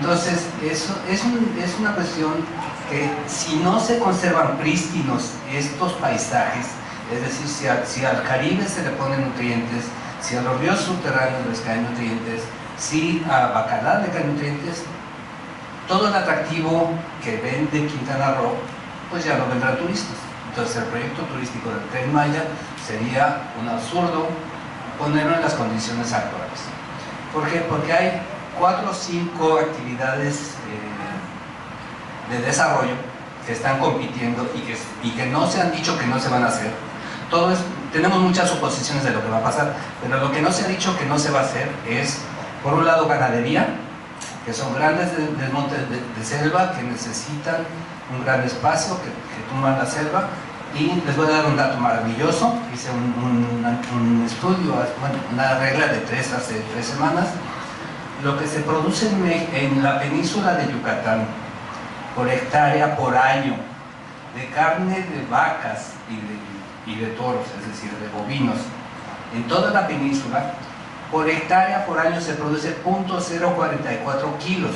Entonces, eso es una cuestión que si no se conservan prístinos estos paisajes, es decir, si al Caribe se le ponen nutrientes, si a los ríos subterráneos les caen nutrientes, si a Bacalar le caen nutrientes, todo el atractivo que vende Quintana Roo, pues ya no vendrán turistas. Entonces el proyecto turístico del Tren Maya sería un absurdo ponerlo en las condiciones actuales. ¿Por qué? Porque hay 4 o 5 actividades de desarrollo que están compitiendo y que no se han dicho que no se van a hacer. Tenemos muchas suposiciones de lo que va a pasar, pero lo que no se ha dicho que no se va a hacer es, por un lado, ganadería, que son grandes desmontes de selva que necesitan un gran espacio, que tumban la selva. Y les voy a dar un dato maravilloso. Hice un estudio, bueno, una regla de hace 3 semanas. Lo que se produce en la península de Yucatán por hectárea por año de carne de vacas y de toros, es decir, de bovinos, en toda la península, por hectárea por año se produce 0.044 kilos.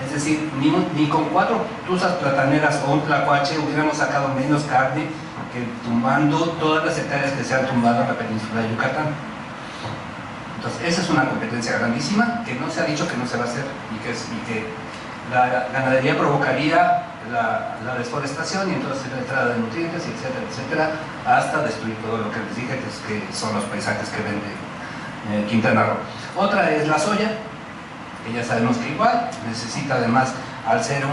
Es decir, ni con 4 tuzas plataneras o un tlacuache hubiéramos sacado menos carne que tumbando todas las hectáreas que se han tumbado en la península de Yucatán. Entonces, esa es una competencia grandísima que no se ha dicho que no se va a hacer y que la ganadería provocaría la deforestación y entonces la entrada de nutrientes, etcétera, etcétera, hasta destruir todo lo que les dije que son los paisajes que vende Quintana Roo. Otra es la soya, que ya sabemos que igual necesita, además, al ser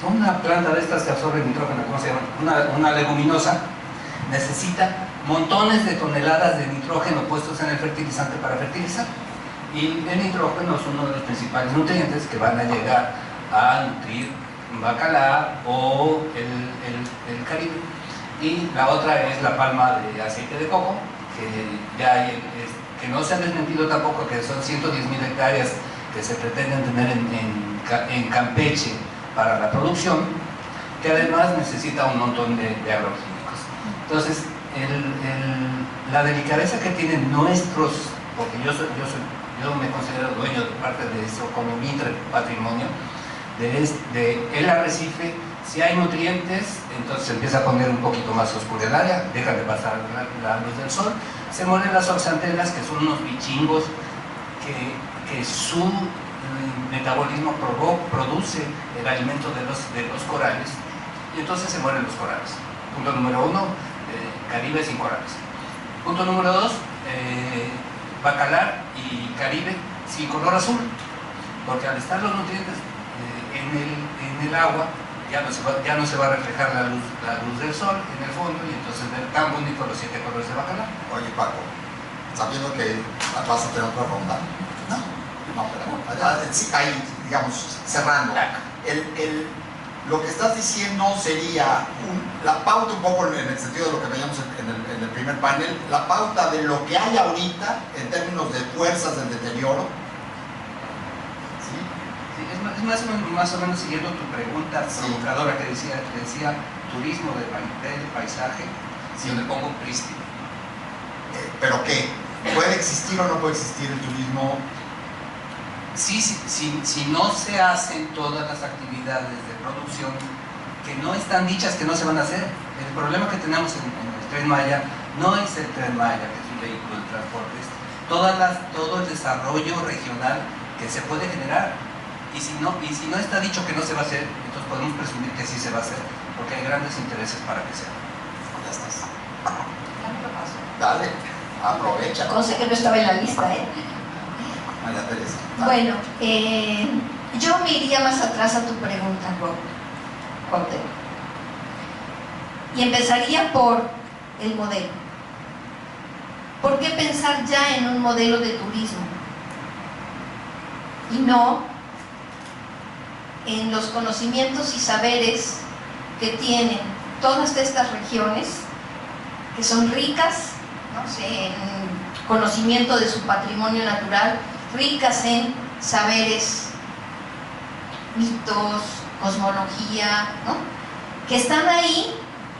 una planta de estas que absorbe nitrógeno, ¿cómo se llama? Una leguminosa, necesita montones de toneladas de nitrógeno puestos en el fertilizante para fertilizar. Y el nitrógeno es uno de los principales nutrientes que van a llegar a nutrir Bacalar o el Caribe. Y la otra es la palma de aceite de coco, que no se ha desmentido tampoco, que son 110,000 hectáreas que se pretenden tener en Campeche para la producción, que además necesita un montón de agroquímicos. Entonces, la delicadeza que tienen nuestros, porque yo me considero dueño de parte de eso como mi patrimonio, de el arrecife. Si hay nutrientes, entonces se empieza a poner un poquito más oscuro el área, deja de pasar la luz del sol, se mueren las oxantelas, que son unos bichingos que su metabolismo produce el alimento de los corales, y entonces se mueren los corales. Punto número 1, Caribe sin corales. Punto número 2, Bacalar y Caribe sin color azul, porque al estar los nutrientes en el agua, ya no se va a reflejar la luz del sol en el fondo, y entonces ver tan bonito los 7 colores de Bacalar. Oye, Paco, sabiendo que vas a tener otra ronda, pero sí, ahí, digamos, cerrando, lo que estás diciendo sería la pauta, un poco en el sentido de lo que veíamos en el primer panel, la pauta de lo que hay ahorita en términos de fuerzas del deterioro. Es más o menos siguiendo tu pregunta provocadora que decía turismo de paisaje, si yo le pongo prístino. ¿Pero qué? ¿Puede existir o no puede existir el turismo? Sí, si no se hacen todas las actividades de producción que no están dichas, que no se van a hacer. El problema que tenemos en el Tren Maya no es el Tren Maya, que es un vehículo de transporte, es todo el desarrollo regional que se puede generar. Y si no está dicho que no se va a hacer, entonces podemos presumir que sí se va a hacer, porque hay grandes intereses para que sea. Ya estás. Dale, aprovecha. Cosa que no estaba en la lista, ¿eh? María Teresa. Bueno, yo me iría más atrás a tu pregunta, Rob. Y empezaría por el modelo. ¿Por qué pensar ya en un modelo de turismo? Y no en los conocimientos y saberes que tienen todas estas regiones, que son ricas, ¿no? En conocimiento de su patrimonio natural, ricas en saberes, mitos, cosmología, ¿no? Que están ahí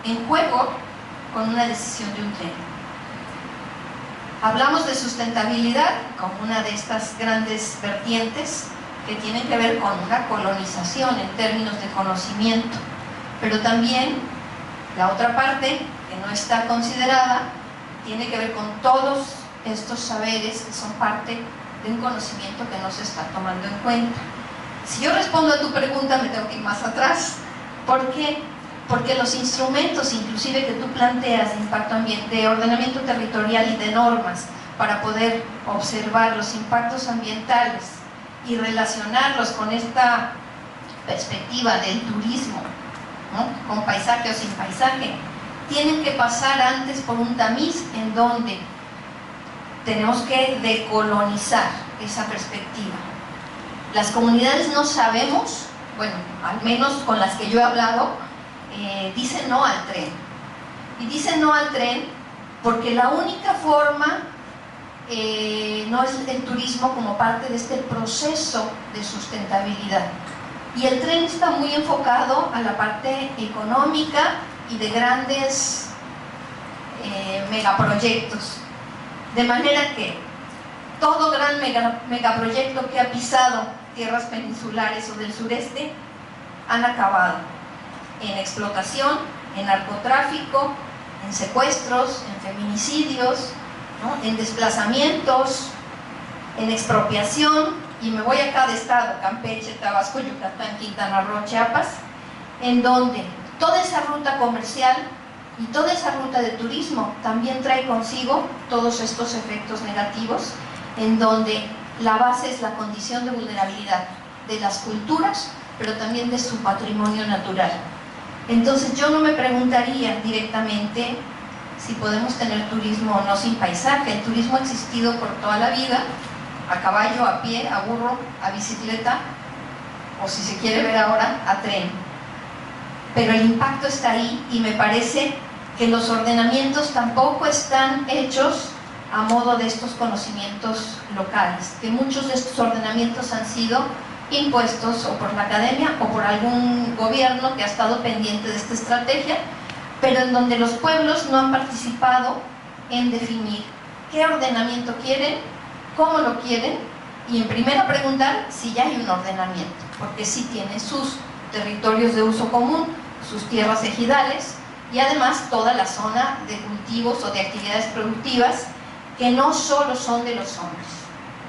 en juego con una decisión de un tren. Hablamos de sustentabilidad como una de estas grandes vertientes que tienen que ver con una colonización en términos de conocimiento, pero también la otra parte que no está considerada tiene que ver con todos estos saberes que son parte de un conocimiento que no se está tomando en cuenta. Si yo respondo a tu pregunta, me tengo que ir más atrás. ¿Por qué? Porque los instrumentos, inclusive que tú planteas de impacto ambiental, de ordenamiento territorial y de normas, para poder observar los impactos ambientales y relacionarlos con esta perspectiva del turismo, ¿no? Con paisaje o sin paisaje, tienen que pasar antes por un tamiz en donde tenemos que decolonizar esa perspectiva. Las comunidades no sabemos, bueno, al menos con las que yo he hablado, dicen no al tren. Y dicen no al tren porque la única forma no es el turismo como parte de este proceso de sustentabilidad. Y el tren está muy enfocado a la parte económica y de grandes megaproyectos. De manera que todo gran megaproyecto que ha pisado tierras peninsulares o del sureste han acabado en explotación, en narcotráfico, en secuestros, en feminicidios, ¿no? En desplazamientos, en expropiación, y me voy a cada estado, Campeche, Tabasco, Yucatán, Quintana Roo, Chiapas, en donde toda esa ruta comercial y toda esa ruta de turismo también trae consigo todos estos efectos negativos, en donde la base es la condición de vulnerabilidad de las culturas, pero también de su patrimonio natural. Entonces yo no me preguntaría directamente si podemos tener turismo o no sin paisaje. El turismo ha existido por toda la vida, a caballo, a pie, a burro, a bicicleta, o si se quiere ver ahora, a tren. Pero el impacto está ahí, y me parece que los ordenamientos tampoco están hechos a modo de estos conocimientos locales, que muchos de estos ordenamientos han sido impuestos o por la academia o por algún gobierno que ha estado pendiente de esta estrategia, pero en donde los pueblos no han participado en definir qué ordenamiento quieren, cómo lo quieren, y en primera preguntar si ya hay un ordenamiento, porque sí tiene sus territorios de uso común, sus tierras ejidales, y además toda la zona de cultivos o de actividades productivas que no solo son de los hombres.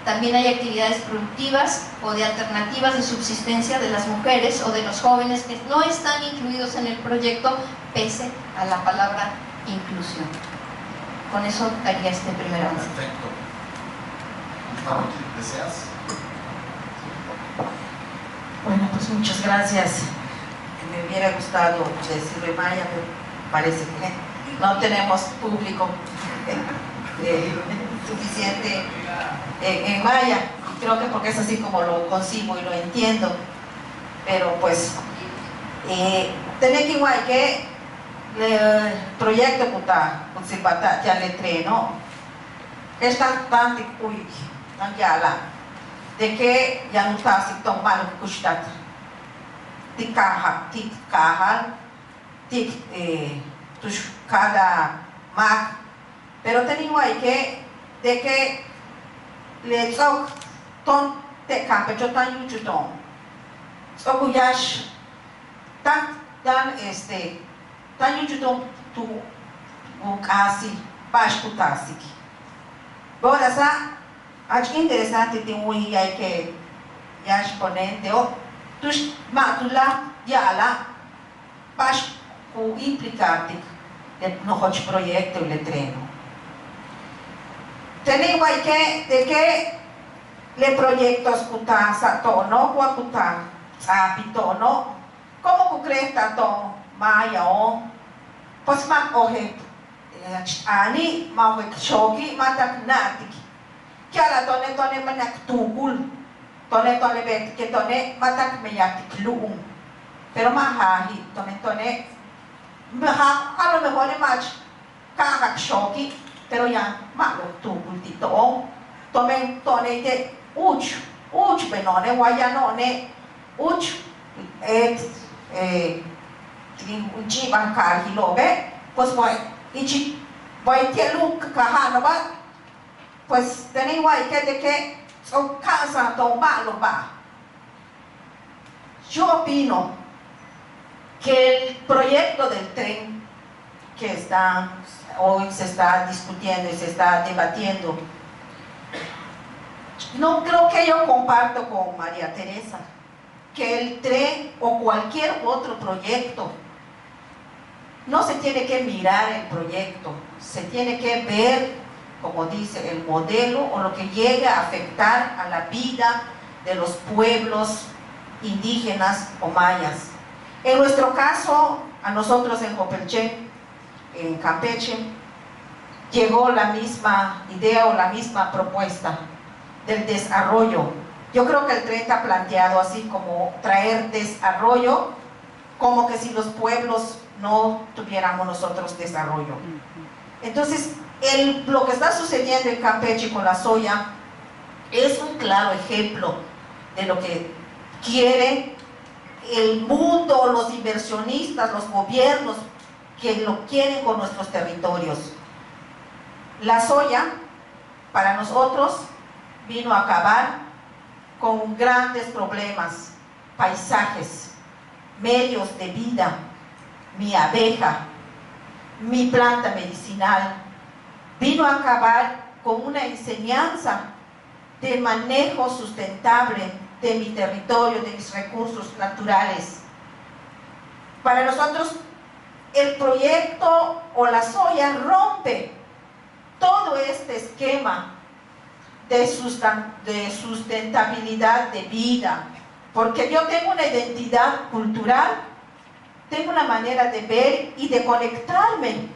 También hay actividades productivas o de alternativas de subsistencia de las mujeres o de los jóvenes que no están incluidos en el proyecto, pese a la palabra inclusión. Con eso haría este primer avance. Perfecto. Gustavo, ¿deseas? Bueno, pues muchas gracias. Me hubiera gustado decirle Maya, pero parece que no tenemos público suficiente en Maya. Creo que porque es así como lo concibo y lo entiendo. Pero pues, tener que igual que el proyecto que se ya le treno, es tan de que ya no está así tan malo que está. Cada mag, pero tengo ahí que de que le toc ton te campe yo tan mucho ton socuyash tan tan mucho ton tu casi pascutasi. Ahora sa acho interessante tem aí que já exponente o tus matula ya la pas o implicante no hot proyecto le treno. Tenemos aí de que le proyectos kuta sa tono kwa kuta sapi tono como concreta ton maya o pos mak ohe ani ma ohe choki matak natik kiala tone manak tugul tone bet que tone matak meyatik luung pero mahahi tone maha a lo mejor es más kakak choki pero ya malo tugul tito tone de uch benone guayanone uch uchi bankar hilobe pues voy ichi voy tielu kahano ba pues tenéis que de que son casa tomar lo va. Yo opino que el proyecto del tren que hoy se está discutiendo y se está debatiendo, no creo que yo comparto con María Teresa que el tren o cualquier otro proyecto no se tiene que mirar el proyecto, se tiene que ver, como dice, el modelo o lo que llega a afectar a la vida de los pueblos indígenas o mayas. En nuestro caso, a nosotros en Jopelchen, en Campeche, llegó la misma idea o la misma propuesta del desarrollo. Yo creo que el tren está planteado así como traer desarrollo, como que si los pueblos no tuviéramos nosotros desarrollo. Entonces, lo que está sucediendo en Campeche con la soya es un claro ejemplo de lo que quiere el mundo, los inversionistas, los gobiernos que lo quieren con nuestros territorios. La soya, para nosotros, vino a acabar con grandes problemas, paisajes, medios de vida, mi abeja, mi planta medicinal, vino a acabar con una enseñanza de manejo sustentable de mi territorio, de mis recursos naturales. Para nosotros, el proyecto o la soya rompe todo este esquema de sustentabilidad de vida, porque yo tengo una identidad cultural, tengo una manera de ver y de conectarme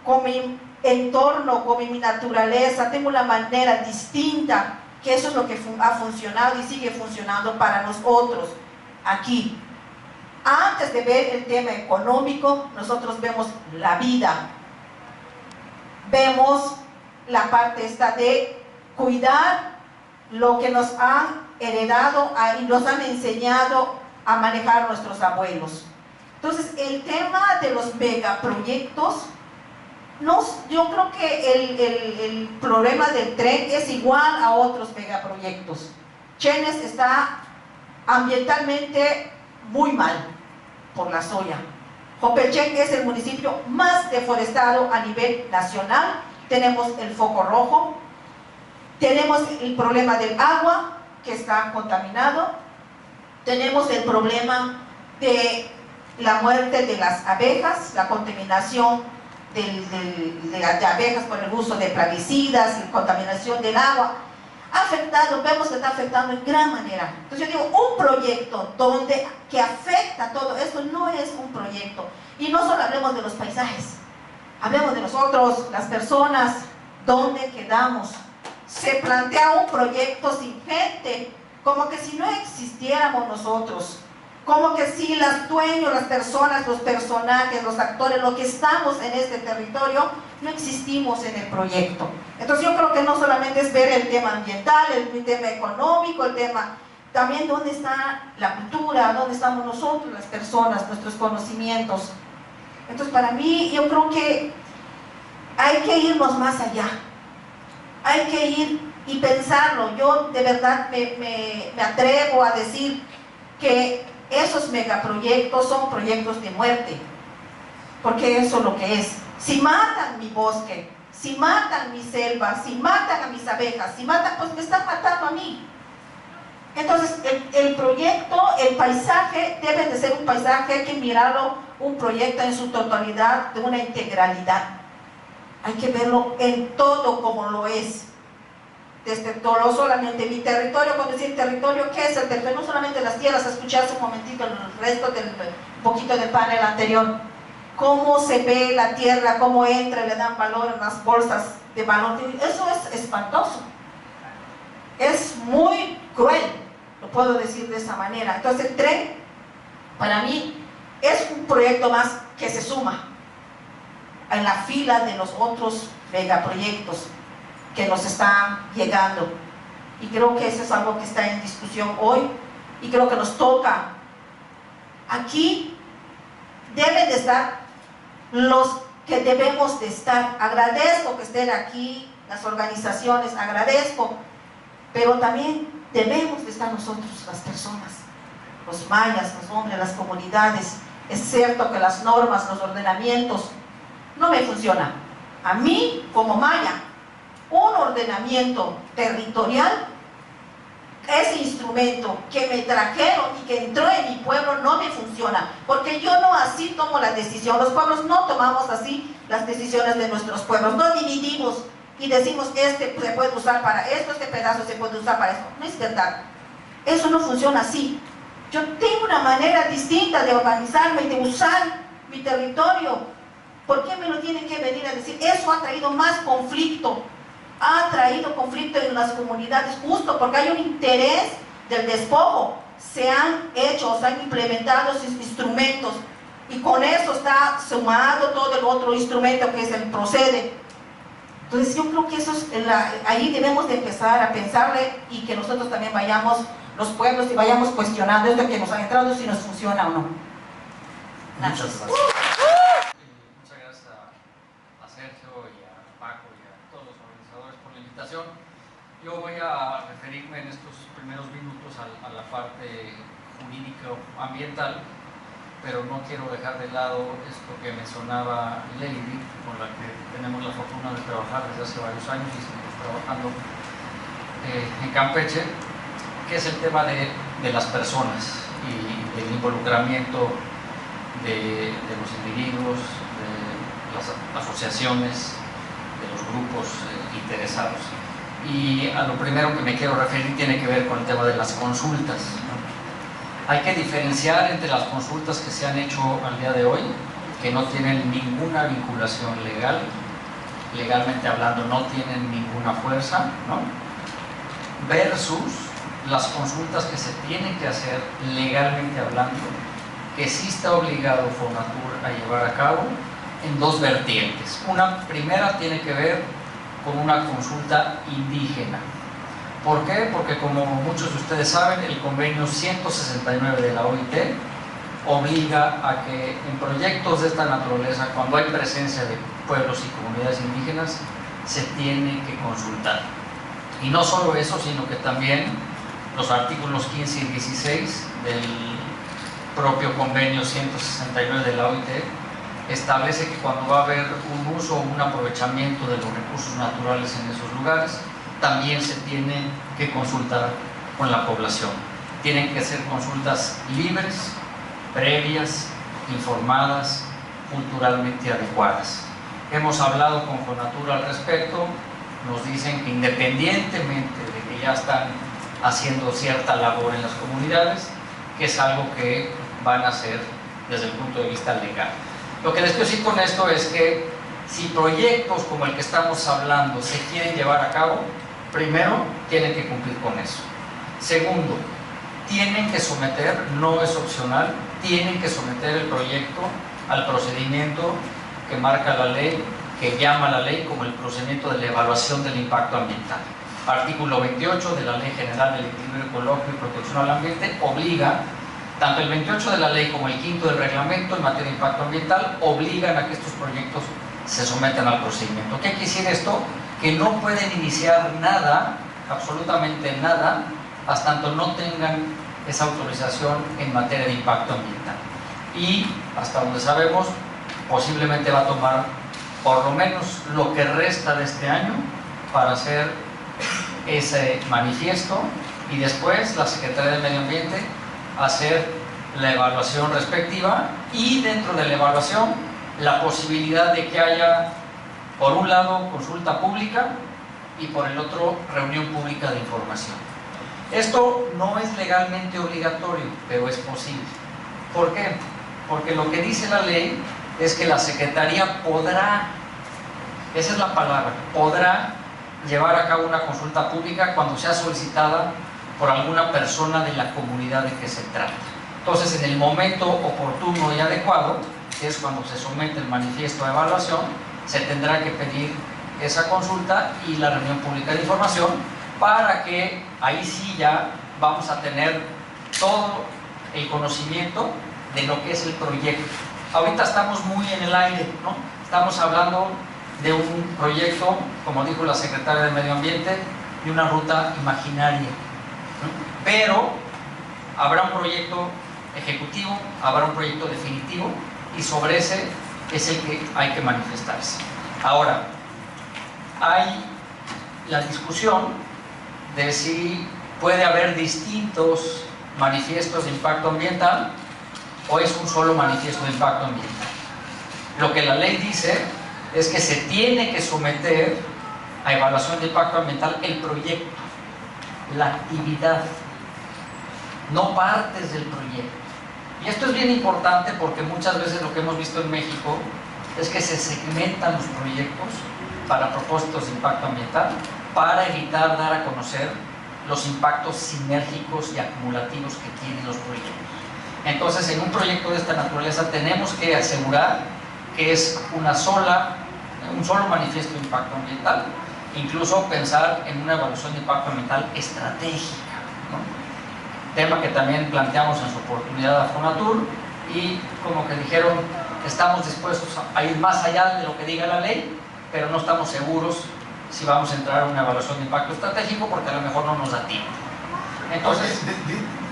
con mi entorno, con mi naturaleza, tengo una manera distinta, que eso es lo que ha funcionado y sigue funcionando para nosotros aquí. Antes de ver el tema económico, nosotros vemos la vida, vemos la parte esta de cuidar lo que nos han heredado y nos han enseñado a manejar nuestros abuelos. Entonces, el tema de los megaproyectos, yo creo que el problema del tren es igual a otros megaproyectos. Chenes está ambientalmente muy mal por la soya. Jopelchen es el municipio más deforestado a nivel nacional. Tenemos el foco rojo, tenemos el problema del agua que está contaminado, tenemos el problema de la muerte de las abejas, la contaminación de abejas por el uso de plaguicidas y contaminación del agua. Vemos que está afectando en gran manera. Entonces yo digo, un proyecto que afecta todo esto no es un proyecto. Y no solo hablemos de los paisajes, hablemos de nosotros, las personas, ¿dónde quedamos? Se plantea un proyecto sin gente, como que si no existiéramos nosotros, como que si los dueños, las personas, los personajes, los actores, lo que estamos en este territorio, no existimos en el proyecto. Entonces yo creo que no solamente es ver el tema ambiental, el tema económico, el tema también dónde está la cultura, dónde estamos nosotros, las personas, nuestros conocimientos. Entonces para mí yo creo que hay que irnos más allá, hay que ir y pensarlo. Yo de verdad me atrevo a decir que esos megaproyectos son proyectos de muerte, porque eso es lo que es. Si matan mi bosque, si matan mi selva, si matan a mis abejas, si matan, pues me están matando a mí. Entonces el proyecto, el paisaje debe de ser un paisaje, hay que mirarlo, un proyecto en su totalidad, de una integralidad. Hay que verlo en todo como lo es. Desde todo, no solamente mi territorio. Cuando decir territorio, ¿qué es el territorio? No solamente las tierras, escuché hace un momentito el resto un poquito del panel anterior. Cómo se ve la tierra, cómo entra, le dan valor en las bolsas de valor. Eso es espantoso. Es muy cruel, lo puedo decir de esa manera. Entonces el tren, para mí, es un proyecto más que se suma en la fila de los otros megaproyectos que nos están llegando, y creo que eso es algo que está en discusión hoy, y creo que nos toca. Aquí deben de estar los que debemos de estar. Agradezco que estén aquí las organizaciones, agradezco, pero también debemos de estar nosotros, las personas, los mayas, los hombres, las comunidades. Es cierto que las normas, los ordenamientos no me funcionan. A mí, como maya, un ordenamiento territorial, ese instrumento que me trajeron y que entró en mi pueblo no me funciona, porque yo no así tomo la decisión. Los pueblos no tomamos así las decisiones de nuestros pueblos, no dividimos y decimos este se puede usar para esto, este pedazo se puede usar para esto. No es verdad, eso no funciona así. Yo tengo una manera distinta de organizarme y de usar mi territorio. ¿Por qué me lo tienen que venir a decir? Eso ha traído más conflicto. Ha traído conflicto en las comunidades justo porque hay un interés del despojo. Se han hecho, se han implementado esos instrumentos y con eso está sumado todo el otro instrumento que es el procede. Entonces yo creo que eso es ahí debemos de empezar a pensarle y que nosotros también vayamos, los pueblos, y vayamos cuestionando esto que nos ha entrado, si nos funciona o no. Gracias. Muchas gracias. Muchas gracias a Sergio y a Paco y a todos los organizadores por la invitación. Yo voy a referirme en estos primeros minutos a la parte jurídico-ambiental, pero no quiero dejar de lado esto que mencionaba Lady, con la que tenemos la fortuna de trabajar desde hace varios años y seguimos trabajando en Campeche, que es el tema de las personas y del involucramiento de los individuos, de las asociaciones, de los grupos interesados. Y a lo primero que me quiero referir tiene que ver con el tema de las consultas, ¿no? Hay que diferenciar entre las consultas que se han hecho al día de hoy, que no tienen ninguna vinculación legal, legalmente hablando no tienen ninguna fuerza, ¿no? Versus las consultas que se tienen que hacer legalmente hablando, que sí está obligado Fonatur a llevar a cabo en dos vertientes. Una primera tiene que ver con una consulta indígena. ¿Por qué? Porque como muchos de ustedes saben, el convenio 169 de la OIT obliga a que en proyectos de esta naturaleza, cuando hay presencia de pueblos y comunidades indígenas, se tiene que consultar. Y no solo eso, sino que también los artículos 15 y 16 del propio convenio 169 de la OIT establece que cuando va a haber un uso o un aprovechamiento de los recursos naturales en esos lugares, también se tiene que consultar con la población. Tienen que ser consultas libres, previas, informadas, culturalmente adecuadas. Hemos hablado con Fonatur al respecto, nos dicen que independientemente de que ya están haciendo cierta labor en las comunidades, que es algo que van a hacer desde el punto de vista legal. Lo que les quiero decir con esto es que si proyectos como el que estamos hablando se quieren llevar a cabo, primero tienen que cumplir con eso. Segundo, tienen que someter, no es opcional, tienen que someter el proyecto al procedimiento que marca la ley, que llama la ley como el procedimiento de la evaluación del impacto ambiental. Artículo 28 de la Ley General del Equilibrio Ecológico y Protección al Ambiente obliga, tanto el 28 de la ley como el 5º del reglamento en materia de impacto ambiental, obligan a que estos proyectos se sometan al procedimiento. ¿Qué quiere decir esto? Que no pueden iniciar nada, absolutamente nada, hasta tanto no tengan esa autorización en materia de impacto ambiental. Y hasta donde sabemos, posiblemente va a tomar por lo menos lo que resta de este año para hacer ese manifiesto y después la Secretaría de Medio Ambiente hacer la evaluación respectiva y dentro de la evaluación la posibilidad de que haya por un lado consulta pública y por el otro reunión pública de información. Esto no es legalmente obligatorio, pero es posible. ¿Por qué? Porque lo que dice la ley es que la Secretaría podrá, esa es la palabra, podrá llevar a cabo una consulta pública cuando sea solicitada por alguna persona de la comunidad de que se trata. Entonces, en el momento oportuno y adecuado, que es cuando se somete el manifiesto de evaluación, se tendrá que pedir esa consulta y la reunión pública de información para que ahí sí ya vamos a tener todo el conocimiento de lo que es el proyecto ahorita estamos muy en el aire, ¿no? Estamos hablando de un proyecto, como dijo la secretaria de Medio Ambiente, de una ruta imaginaria, ¿no? Pero habrá un proyecto ejecutivo, habrá un proyecto definitivo, y sobre ese es el que hay que manifestarse. Ahora, hay la discusión de si puede haber distintos manifiestos de impacto ambiental o es un solo manifiesto de impacto ambiental. Lo que la ley dice es que se tiene que someter a evaluación de impacto ambiental el proyecto, la actividad, no partes del proyecto. Y esto es bien importante porque muchas veces lo que hemos visto en México es que se segmentan los proyectos para propósitos de impacto ambiental para evitar dar a conocer los impactos sinérgicos y acumulativos que tienen los proyectos. Entonces, en un proyecto de esta naturaleza tenemos que asegurar que es un solo manifiesto de impacto ambiental, incluso pensar en una evaluación de impacto ambiental estratégica, ¿no? Tema que también planteamos en su oportunidad a Fonatur, y como que dijeron, estamos dispuestos a ir más allá de lo que diga la ley, pero no estamos seguros si vamos a entrar a una evaluación de impacto estratégico porque a lo mejor no nos da tiempo. Entonces,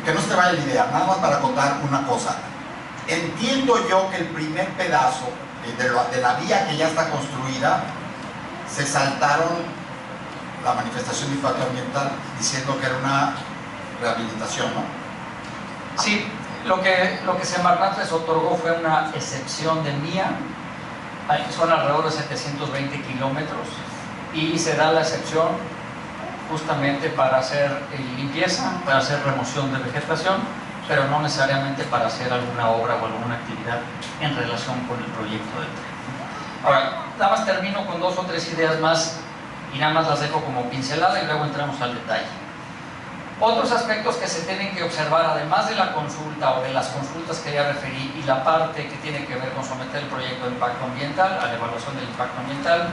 que no se te vaya la idea, nada más para contar una cosa. Entiendo yo que el primer pedazo de la vía que ya está construida, se saltaron la manifestación de impacto ambiental diciendo que era una rehabilitación, ¿no? Sí, lo que Semarnat les otorgó fue una excepción de MIA, son alrededor de 720 kilómetros, y se da la excepción justamente para hacer limpieza, para hacer remoción de vegetación, pero no necesariamente para hacer alguna obra o alguna actividad en relación con el proyecto del tren. Ahora, nada más termino con 2 o 3 ideas más y nada más las dejo como pincelada y luego entramos al detalle. Otros aspectos que se tienen que observar, además de la consulta o de las consultas que ya referí y la parte que tiene que ver con someter el proyecto de impacto ambiental a la evaluación del impacto ambiental,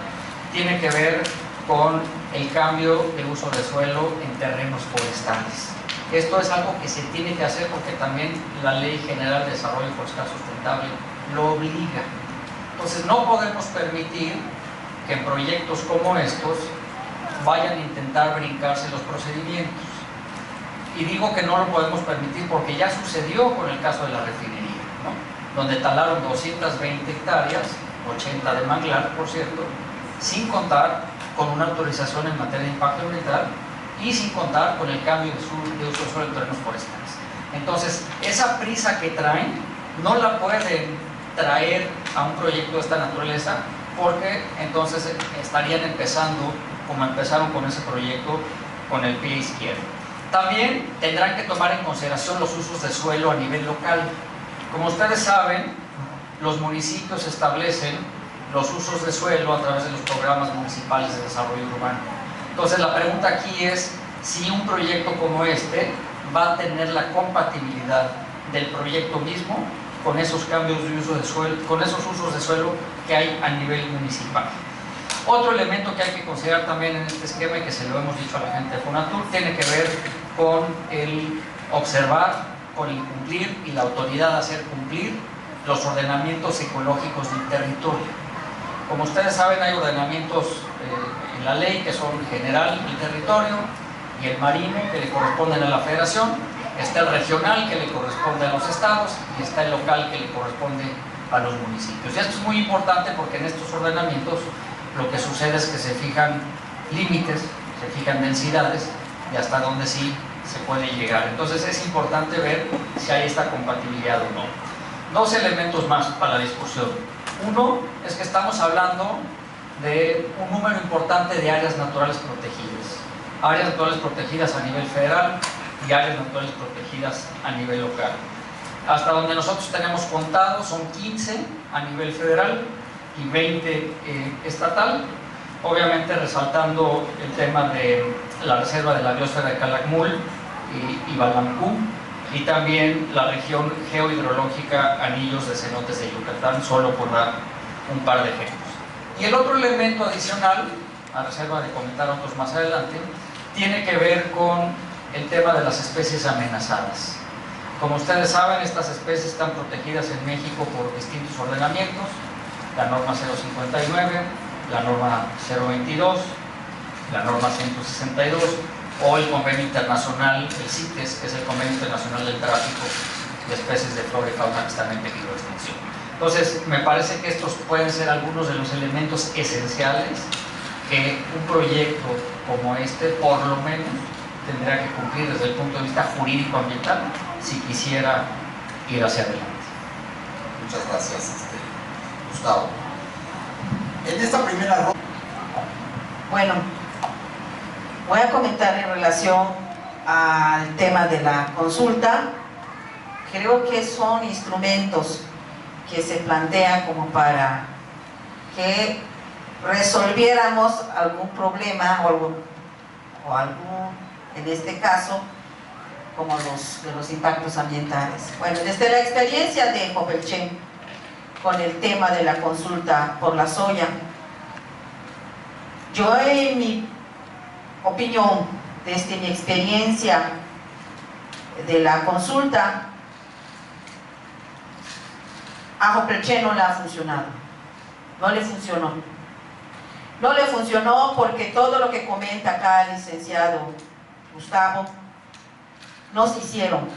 tiene que ver con el cambio de uso de suelo en terrenos forestales. Esto es algo que se tiene que hacer porque también la Ley General de Desarrollo Forestal Sustentable lo obliga. Entonces no podemos permitir que en proyectos como estos vayan a intentar brincarse los procedimientos. Y digo que no lo podemos permitir porque ya sucedió con el caso de la refinería, ¿no? Donde talaron 220 hectáreas, 80 de manglar, por cierto, sin contar con una autorización en materia de impacto ambiental y sin contar con el cambio de uso de suelo en terrenos forestales. Entonces, esa prisa que traen no la pueden traer a un proyecto de esta naturaleza porque entonces estarían empezando, como empezaron con ese proyecto, con el pie izquierdo. También tendrán que tomar en consideración los usos de suelo a nivel local. Como ustedes saben, los municipios establecen los usos de suelo a través de los programas municipales de desarrollo urbano. Entonces la pregunta aquí es si un proyecto como este va a tener la compatibilidad del proyecto mismo con esos cambios de uso de suelo, con esos usos de suelo que hay a nivel municipal. Otro elemento que hay que considerar también en este esquema y que se lo hemos dicho a la gente de Fonatur tiene que ver con el observar, con el cumplir y la autoridad de hacer cumplir los ordenamientos ecológicos del territorio. Como ustedes saben, hay ordenamientos en la ley que son general del territorio y el marino que le corresponden a la federación, está el regional que le corresponde a los estados y está el local que le corresponde a los municipios. Y esto es muy importante porque en estos ordenamientos lo que sucede es que se fijan límites, se fijan densidades y hasta dónde sí se puede llegar. Entonces es importante ver si hay esta compatibilidad o no. 2 elementos más para la discusión. Uno es que estamos hablando de un número importante de áreas naturales protegidas. Áreas naturales protegidas a nivel federal y áreas naturales protegidas a nivel local. Hasta donde nosotros tenemos contado son 15 a nivel federal y 20 estatal, obviamente resaltando el tema de la reserva de la biosfera de Calakmul y Balancú, y también la región geohidrológica Anillos de Cenotes de Yucatán, solo por dar un par de ejemplos. Y el otro elemento adicional, a reserva de comentar otros más adelante, tiene que ver con el tema de las especies amenazadas. Como ustedes saben, estas especies están protegidas en México por distintos ordenamientos, la norma 059, la norma 022, la norma 162 o el convenio internacional, el CITES, que es el Convenio Internacional del Tráfico de Especies de Flora y Fauna que están en peligro de extinción. Entonces, me parece que estos pueden ser algunos de los elementos esenciales que un proyecto como este, por lo menos, tendría que cumplir desde el punto de vista jurídico-ambiental si quisiera ir hacia adelante. Muchas gracias, Gustavo. En esta primera ronda... Bueno, voy a comentar en relación al tema de la consulta. Creo que son instrumentos que se plantean como para que resolviéramos algún problema o algún, en este caso, como los impactos ambientales. Bueno, desde la experiencia de Popelchen con el tema de la consulta por la soya, yo en mi opinión, desde mi experiencia de la consulta, a Popelchen no le ha funcionado, no le funcionó. No le funcionó porque todo lo que comenta acá el licenciado Gustavo, no se hicieron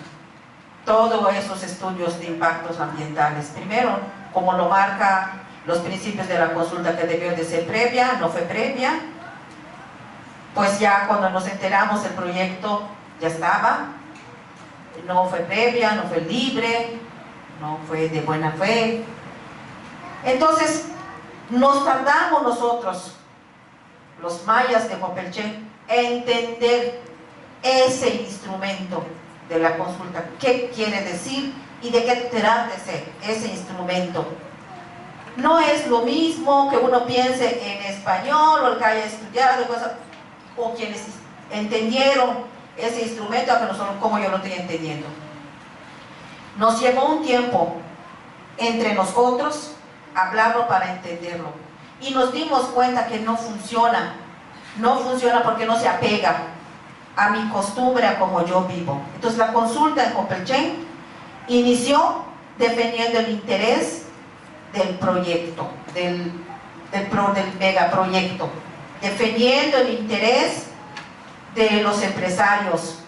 todos esos estudios de impactos ambientales. Primero, como lo marca los principios de la consulta, que debió de ser previa, no fue previa. Pues ya cuando nos enteramos el proyecto ya estaba, no fue previa, no fue libre, no fue de buena fe. Entonces, nos tardamos nosotros, los mayas de Popelchen, en entender ese instrumento de la consulta, qué quiere decir y de qué trata ese instrumento. No es lo mismo que uno piense en español o el que haya estudiado cosas, o quienes entendieron ese instrumento a que nosotros, como yo lo estoy entendiendo. Nos llevó un tiempo entre nosotros hablarlo para entenderlo, y nos dimos cuenta que no funciona porque no se apega a mi costumbre, a como yo vivo. Entonces la consulta en Popelchen inició defendiendo el interés del proyecto, del megaproyecto, defendiendo el interés de los empresarios.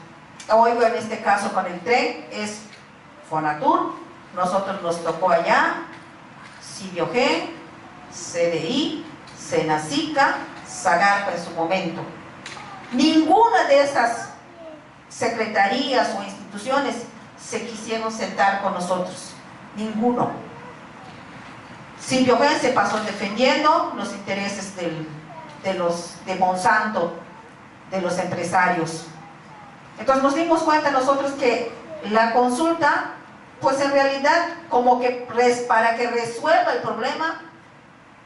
Hoy en este caso con el tren es Fonatur, nosotros nos tocó allá, Cibiogen, CDI, Senacica, Sagarpa en su momento. Ninguna de esas secretarías o instituciones se quisieron sentar con nosotros, ninguno. Cibiogen se pasó defendiendo los intereses de Monsanto, de los empresarios. Entonces nos dimos cuenta nosotros que la consulta, pues en realidad, como que para que resuelva el problema,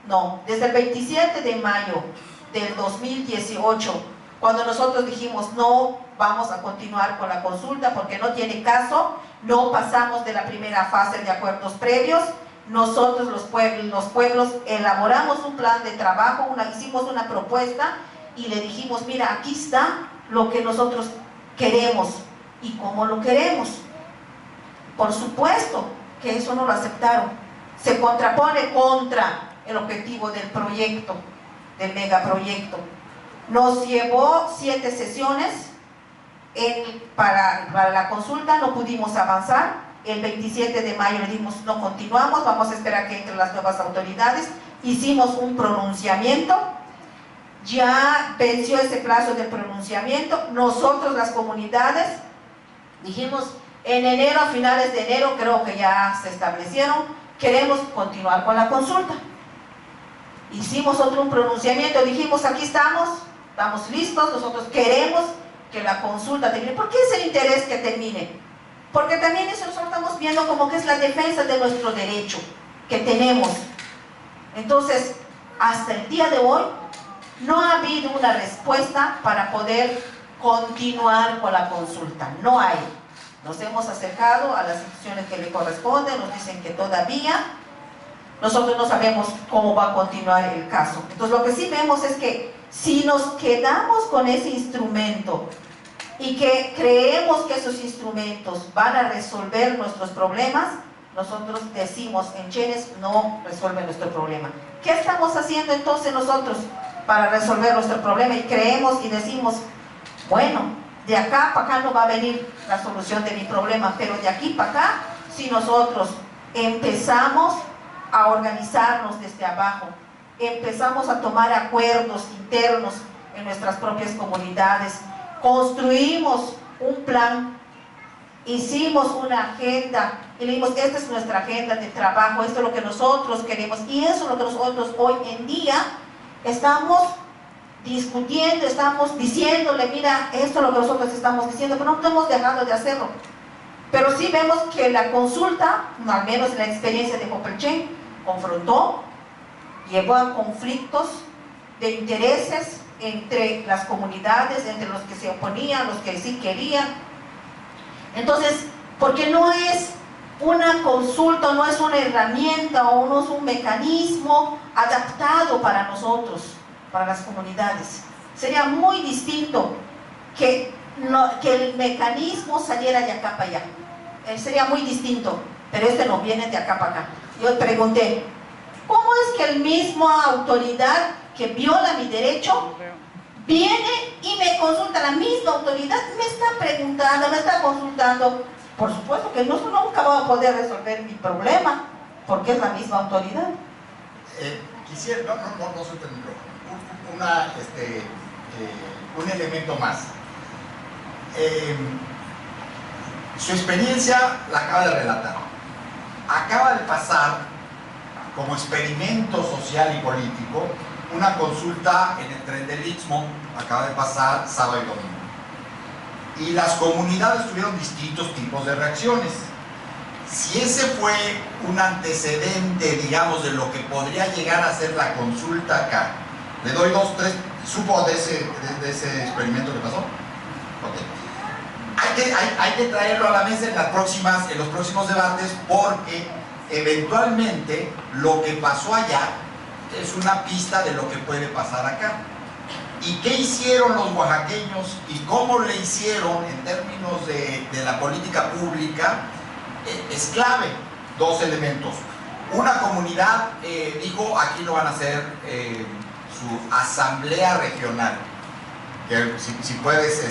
no. Desde el 27 de mayo del 2018, cuando nosotros dijimos no vamos a continuar con la consulta porque no tiene caso, no pasamos de la primera fase de acuerdos previos, nosotros los pueblos elaboramos un plan de trabajo, hicimos una propuesta y le dijimos, mira, aquí está lo que nosotros queremos y cómo lo queremos. Por supuesto que eso no lo aceptaron, se contrapone contra el objetivo del proyecto, del megaproyecto. Nos llevó 7 sesiones para la consulta, no pudimos avanzar. El 27 de mayo le dijimos no continuamos, vamos a esperar que entren las nuevas autoridades. Hicimos un pronunciamiento, ya venció ese plazo de pronunciamiento. Nosotros, las comunidades, dijimos en enero, a finales de enero, creo que ya se establecieron, queremos continuar con la consulta. Hicimos un pronunciamiento, dijimos aquí estamos listos, nosotros queremos que la consulta termine. ¿Por qué es el interés que termine? Porque también eso nosotros estamos viendo como que es la defensa de nuestro derecho que tenemos. Entonces, hasta el día de hoy, no ha habido una respuesta para poder continuar con la consulta. No hay. Nos hemos acercado a las instituciones que le corresponden, nos dicen que todavía nosotros no sabemos cómo va a continuar el caso. Entonces, lo que sí vemos es que si nos quedamos con ese instrumento y que creemos que esos instrumentos van a resolver nuestros problemas, nosotros decimos en Chenes no resuelve nuestro problema. ¿Qué estamos haciendo entonces nosotros para resolver nuestro problema? Y creemos y decimos, bueno, de acá para acá no va a venir la solución de mi problema, pero de aquí para acá, si nosotros empezamos a organizarnos desde abajo, empezamos a tomar acuerdos internos en nuestras propias comunidades, construimos un plan, hicimos una agenda y le dijimos, esta es nuestra agenda de trabajo, esto es lo que nosotros queremos, y eso es lo que nosotros hoy en día estamos discutiendo, estamos diciéndole, mira, esto es lo que nosotros estamos diciendo, pero no hemos dejado de hacerlo. Pero sí vemos que la consulta, al menos en la experiencia de Poppelchen, confrontó, llevó a conflictos de intereses entre las comunidades, entre los que se oponían, los que sí querían. Entonces, porque no es una consulta, no es una herramienta o no es un mecanismo adaptado para nosotros, para las comunidades. Sería muy distinto que el mecanismo saliera de acá para allá. Sería muy distinto, pero este no viene de acá para acá. Yo pregunté, ¿cómo es que el mismo autoridad que viola mi derecho viene y me consulta? La misma autoridad me está preguntando, me está consultando. Por supuesto que nunca va a poder resolver mi problema, porque es la misma autoridad. Quisiera, no se entendió, un elemento más. Su experiencia la acaba de relatar. Acaba de pasar como experimento social y político una consulta en el tren del Istmo, acaba de pasar sábado y domingo. Y las comunidades tuvieron distintos tipos de reacciones. Si ese fue un antecedente, digamos, de lo que podría llegar a ser la consulta acá, le doy 2, 3, ¿supo de ese experimento que pasó? Okay. Hay que traerlo a la mesa en los próximos debates, porque eventualmente lo que pasó allá es una pista de lo que puede pasar acá. ¿Y qué hicieron los oaxaqueños y cómo le hicieron en términos de la política pública? Es clave. 2 elementos. Una comunidad dijo, aquí no van a hacer su asamblea regional. Que si puedes,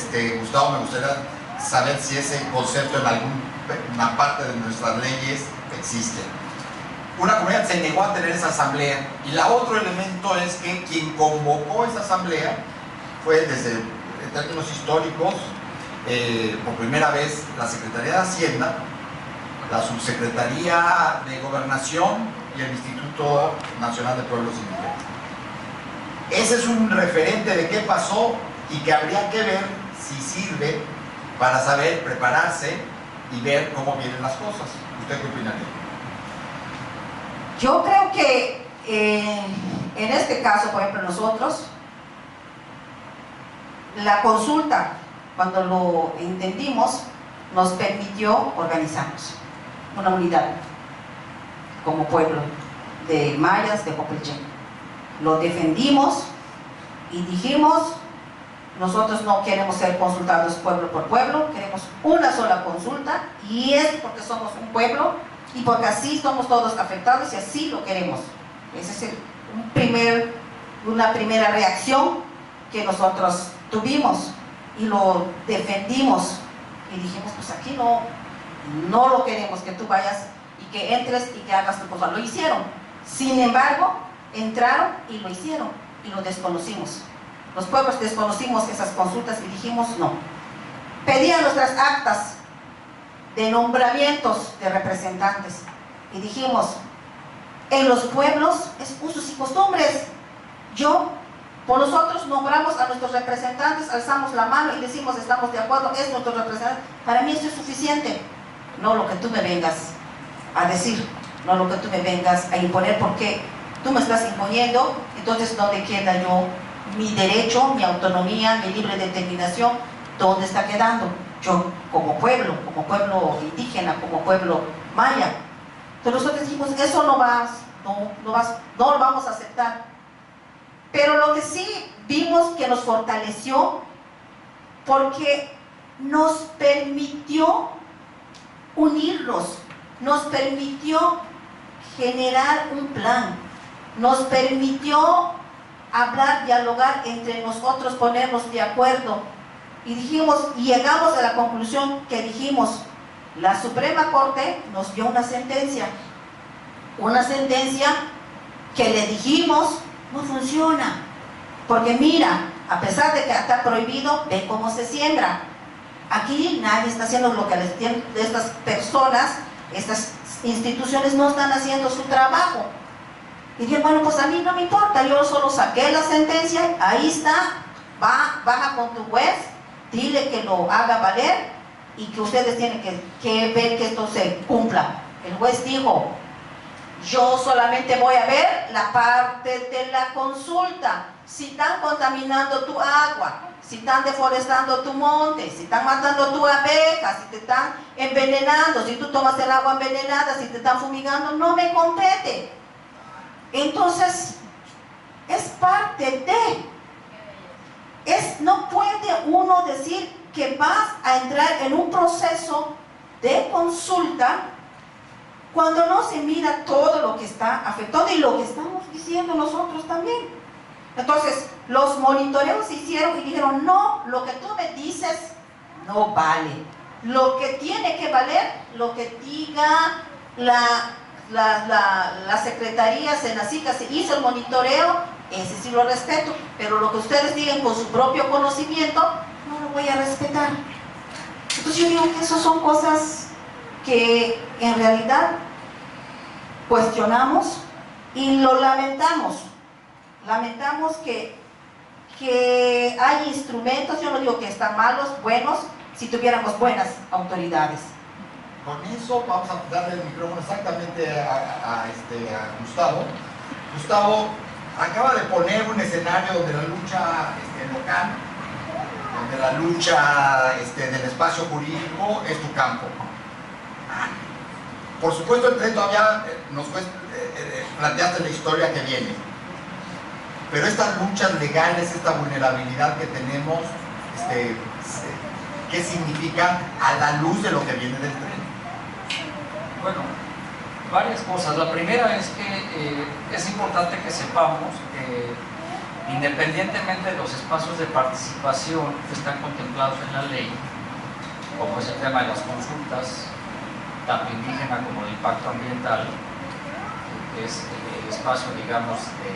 Gustavo, me gustaría saber si ese concepto en alguna parte de nuestras leyes existe. Una comunidad se negó a tener esa asamblea, y el otro elemento es que quien convocó esa asamblea fue, desde en términos históricos, por primera vez la Secretaría de Hacienda, la Subsecretaría de Gobernación y el Instituto Nacional de Pueblos Indígenas. Ese es un referente de qué pasó y que habría que ver si sirve para saber prepararse y ver cómo vienen las cosas. ¿Usted qué opinaría? Yo creo que en este caso, por ejemplo, nosotros, la consulta, cuando lo entendimos, nos permitió organizarnos, una unidad, como pueblo de mayas de Poppelchen. Lo defendimos y dijimos, nosotros no queremos ser consultados pueblo por pueblo, queremos una sola consulta, y es porque somos un pueblo y porque así somos todos afectados y así lo queremos. Esa es una primera reacción que nosotros tuvimos y lo defendimos y dijimos, pues aquí no lo queremos, que tú vayas y que entres y que hagas tu cosa. Lo hicieron. Sin embargo, entraron y lo hicieron y lo desconocimos. Los pueblos desconocimos esas consultas y dijimos no. Pedían nuestras actas de nombramientos de representantes y dijimos, en los pueblos es usos y costumbres. Por nosotros nombramos a nuestros representantes, alzamos la mano y decimos estamos de acuerdo, es nuestro representante. Para mí eso es suficiente. No lo que tú me vengas a decir, no lo que tú me vengas a imponer, porque tú me estás imponiendo, entonces ¿dónde queda mi derecho, mi autonomía, mi libre determinación? ¿Dónde está quedando? Yo como pueblo indígena, como pueblo maya. Entonces nosotros dijimos, eso no lo vamos a aceptar. Pero lo que sí vimos que nos fortaleció, porque nos permitió unirnos, nos permitió generar un plan, nos permitió hablar, dialogar entre nosotros, ponernos de acuerdo. Y dijimos, y llegamos a la conclusión que dijimos, la Suprema Corte nos dio una sentencia que le dijimos, no funciona. Porque mira, a pesar de que está prohibido, ve cómo se siembra. Aquí nadie está haciendo lo que les tienen, estas personas, estas instituciones no están haciendo su trabajo. Y dije, bueno, pues a mí no me importa, yo solo saqué la sentencia, ahí está, baja con tu juez, dile que lo haga valer y que ustedes tienen que ver que esto se cumpla. El juez dijo, yo solamente voy a ver la parte de la consulta. Si están contaminando tu agua, si están deforestando tu monte, si están matando tu abeja, si te están envenenando, si tú tomas el agua envenenada, si te están fumigando, no me compete. Entonces, es parte de... no puede uno decir que vas a entrar en un proceso de consulta cuando no se mira todo lo que está afectando y lo que estamos diciendo nosotros también. Entonces, los monitoreos se hicieron y dijeron, no, lo que tú me dices no vale. Lo que tiene que valer, lo que diga la Secretaría Senacica, se hizo el monitoreo, ese sí lo respeto, pero lo que ustedes digan con su propio conocimiento, no lo voy a respetar. Entonces yo digo que esas son cosas que en realidad cuestionamos y lo lamentamos. Lamentamos que hay instrumentos, yo no digo que están malos, buenos, si tuviéramos buenas autoridades. Con eso vamos a darle el micrófono exactamente a Gustavo. Gustavo acaba de poner un escenario donde la lucha local, donde la lucha del espacio jurídico es tu campo. Por supuesto, el tren todavía planteaste la historia que viene, pero estas luchas legales, esta vulnerabilidad que tenemos, ¿qué significa a la luz de lo que viene del tren? Bueno, varias cosas. La primera es que es importante que sepamos que independientemente de los espacios de participación que están contemplados en la ley, como es el tema de las consultas, tanto indígena como de impacto ambiental, que es el espacio, digamos, de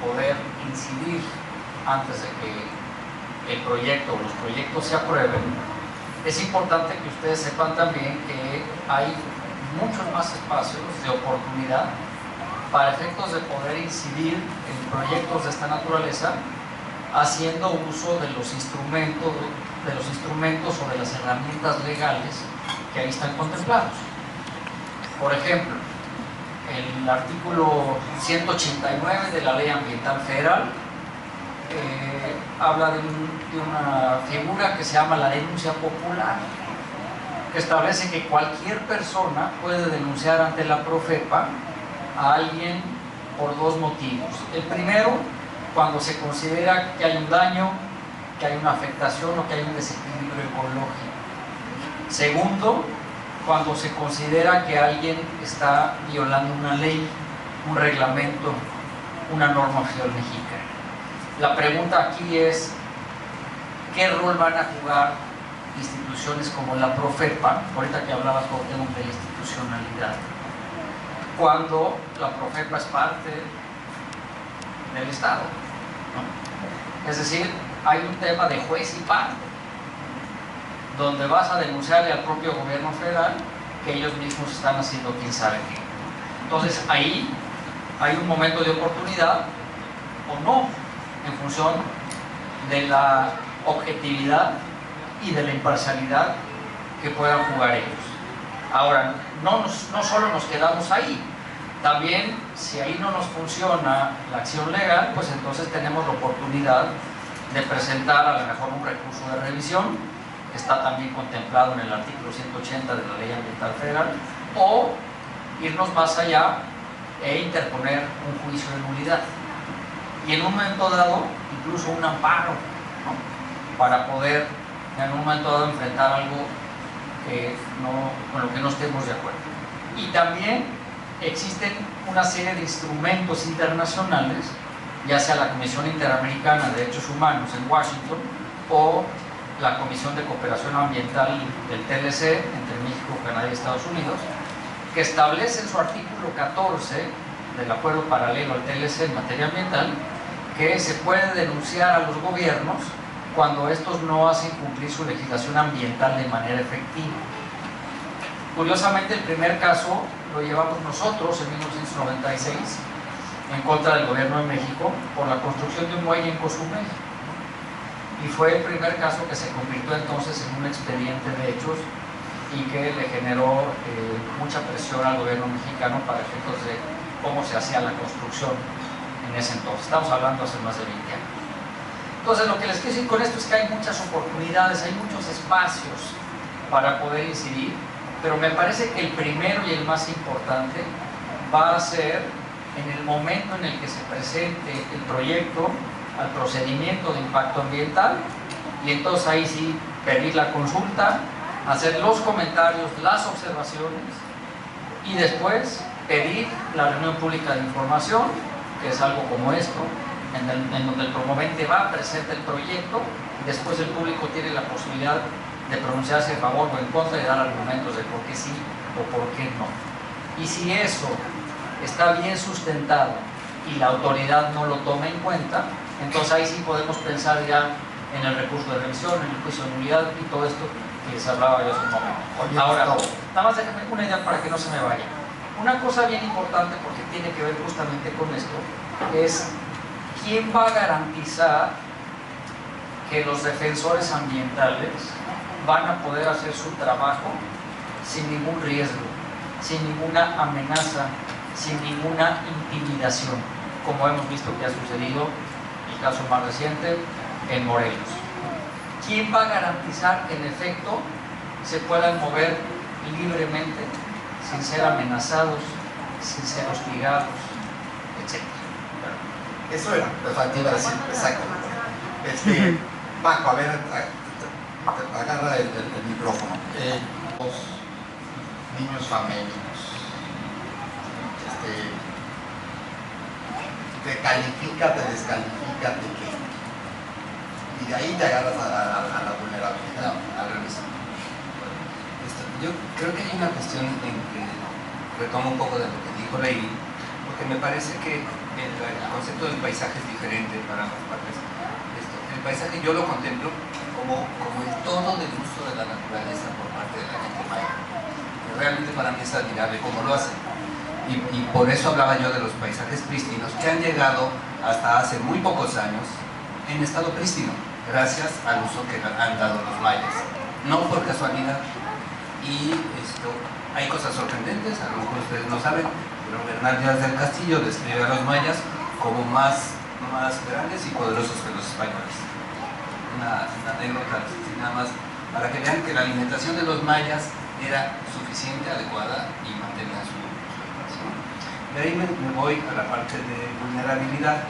poder incidir antes de que el proyecto o los proyectos se aprueben, es importante que ustedes sepan también que hay muchos más espacios de oportunidad para efectos de poder incidir en proyectos de esta naturaleza, haciendo uso de los instrumentos o de las herramientas legales que ahí están contemplados. Por ejemplo, el artículo 189 de la Ley Ambiental Federal habla de una figura que se llama la denuncia popular, que establece que cualquier persona puede denunciar ante la Profepa a alguien por dos motivos. El primero, cuando se considera que hay un daño, que hay una afectación o que hay un desequilibrio ecológico. Segundo, cuando se considera que alguien está violando una ley, un reglamento, una norma oficial mexicana. La pregunta aquí es, ¿qué rol van a jugar instituciones como la Profepa, ahorita que hablabas por tema de la institucionalidad, cuando la Profepa es parte del Estado, ¿no? Es decir, hay un tema de juez y parte, donde vas a denunciarle al propio gobierno federal que ellos mismos están haciendo quién sabe qué. Entonces ahí hay un momento de oportunidad o no, en función de la objetividad y de la imparcialidad que puedan jugar ellos. Ahora, no solo nos quedamos ahí, también si ahí no nos funciona la acción legal, pues entonces tenemos la oportunidad de presentar a lo mejor un recurso de revisión, que está también contemplado en el artículo 180 de la Ley Ambiental Federal, o irnos más allá e interponer un juicio de nulidad. Y en un momento dado, incluso un amparo, ¿no? Para poder en algún momento dado enfrentar algo con lo que no estemos de acuerdo. Y también existen una serie de instrumentos internacionales, ya sea la Comisión Interamericana de Derechos Humanos en Washington o la Comisión de Cooperación Ambiental del TLC entre México, Canadá y Estados Unidos, que establece en su artículo 14 del acuerdo paralelo al TLC en materia ambiental que se puede denunciar a los gobiernos cuando estos no hacen cumplir su legislación ambiental de manera efectiva. Curiosamente, el primer caso lo llevamos nosotros en 1996 en contra del gobierno de México por la construcción de un muelle en Cozumel, y fue el primer caso que se convirtió entonces en un expediente de hechos y que le generó mucha presión al gobierno mexicano para efectos de cómo se hacía la construcción en ese entonces. Estamos hablando hace más de 20 años. Entonces, lo que les quiero decir con esto es que hay muchas oportunidades, hay muchos espacios para poder incidir, pero me parece que el primero y el más importante va a ser en el momento en el que se presente el proyecto al procedimiento de impacto ambiental, y entonces ahí sí pedir la consulta, hacer los comentarios, las observaciones, y después pedir la reunión pública de información, que es algo como esto, en donde el promovente va, presenta el proyecto, y después el público tiene la posibilidad de pronunciarse a favor o en contra y dar argumentos de por qué sí o por qué no. Y si eso está bien sustentado y la autoridad no lo toma en cuenta, entonces ahí sí podemos pensar ya en el recurso de revisión, en el juicio de nulidad y todo esto que les hablaba yo hace un momento. Ahora, nada más déjame una idea para que no se me vaya. Una cosa bien importante, porque tiene que ver justamente con esto, es quién va a garantizar que los defensores ambientales van a poder hacer su trabajo sin ningún riesgo, sin ninguna amenaza, sin ninguna intimidación, como hemos visto que ha sucedido, el caso más reciente, en Morelos. ¿Quién va a garantizar que en efecto se puedan mover libremente, sin ser amenazados, sin ser hostigados, etcétera? Eso era, te iba a decir, exacto. Paco, a ver, agarra el micrófono. Los niños famélicos, te califica, te descalifica, te qué. Y de ahí te agarras a la vulnerabilidad, al revés. Yo creo que hay una cuestión en que retomo un poco de lo que dijo Levi, porque me parece que el concepto del paisaje es diferente para las partes. El paisaje yo lo contemplo como el todo del uso de la naturaleza por parte de la gente maya. Realmente para mí es admirable cómo lo hacen. Y por eso hablaba yo de los paisajes prístinos que han llegado hasta hace muy pocos años en estado prístino, gracias al uso que han dado los mayas. No por casualidad. Y hay cosas sorprendentes, a lo mejor ustedes no saben, pero Bernal Díaz del Castillo describe a los mayas como más grandes y poderosos que los españoles. Una anécdota, nada más, para que vean que la alimentación de los mayas era suficiente, adecuada y mantenía su espacio. De ahí me voy a la parte de vulnerabilidad.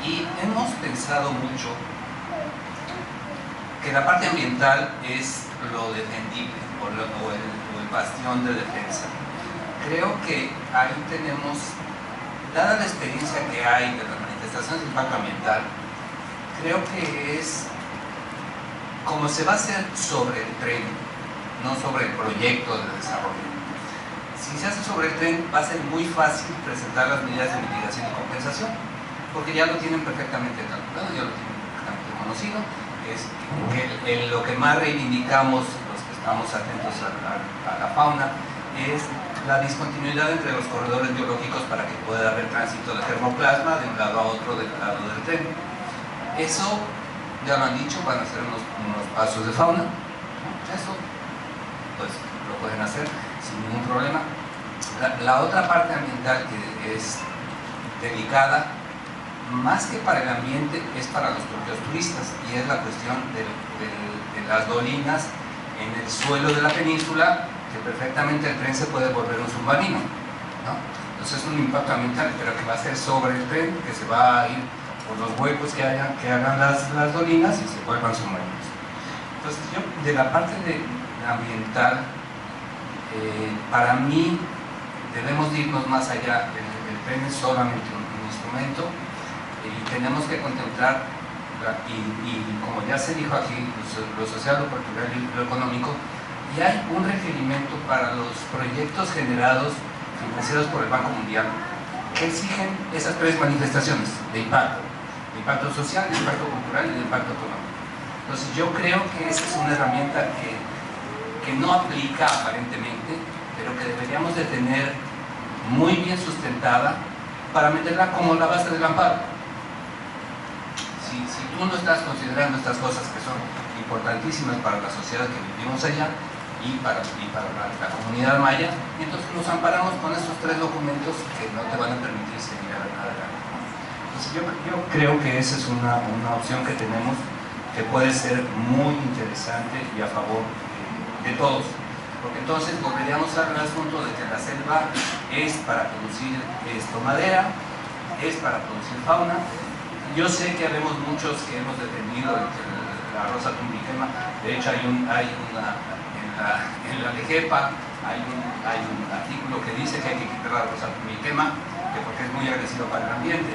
Y hemos pensado mucho que la parte ambiental es lo defendible o el bastión de defensa. Creo que ahí tenemos, dada la experiencia que hay de las manifestaciones de impacto ambiental, creo que es como se va a hacer sobre el tren, no sobre el proyecto de desarrollo. Si se hace sobre el tren, va a ser muy fácil presentar las medidas de mitigación y compensación, porque ya lo tienen perfectamente calculado, ya lo tienen perfectamente conocido. Es que lo que más reivindicamos los que estamos atentos a la fauna es la discontinuidad entre los corredores biológicos para que pueda haber tránsito de germoplasma de un lado a otro del lado del tren. Eso ya lo han dicho, van a ser unos pasos de fauna. Eso pues lo pueden hacer sin ningún problema. La otra parte ambiental que es delicada, más que para el ambiente, es para los propios turistas, y es la cuestión de las dolinas en el suelo de la península, que perfectamente el tren se puede volver un submarino, ¿no? Entonces es un impacto ambiental, pero que va a ser sobre el tren, que se va a ir por los huecos que hagan las dolinas y se vuelvan submarinos. Entonces, yo, de la parte ambiental, para mí debemos irnos más allá. El PEN es solamente un instrumento y tenemos que contemplar, y como ya se dijo aquí, lo social, lo cultural y lo económico, y hay un requerimiento para los proyectos generados, financiados por el Banco Mundial, que exigen esas tres manifestaciones de impacto social, de impacto cultural y de impacto económico. Entonces yo creo que esa es una herramienta que no aplica aparentemente, pero que deberíamos de tener muy bien sustentada para meterla como la base del amparo. Si tú no estás considerando estas cosas que son importantísimas para la sociedad que vivimos allá y para la comunidad maya, entonces nos amparamos con estos tres documentos que no te van a permitir seguir adelante. Entonces yo creo que esa es una opción que tenemos, que puede ser muy interesante y a favor de todos, porque entonces volveríamos al asunto de que la selva es para producir madera, es para producir fauna. Yo sé que habemos muchos que hemos defendido la rosa tumbiquema. De hecho en la LEGEPA hay un artículo que dice que hay que quitar la rosa tumbiquema, porque es muy agresiva para el ambiente.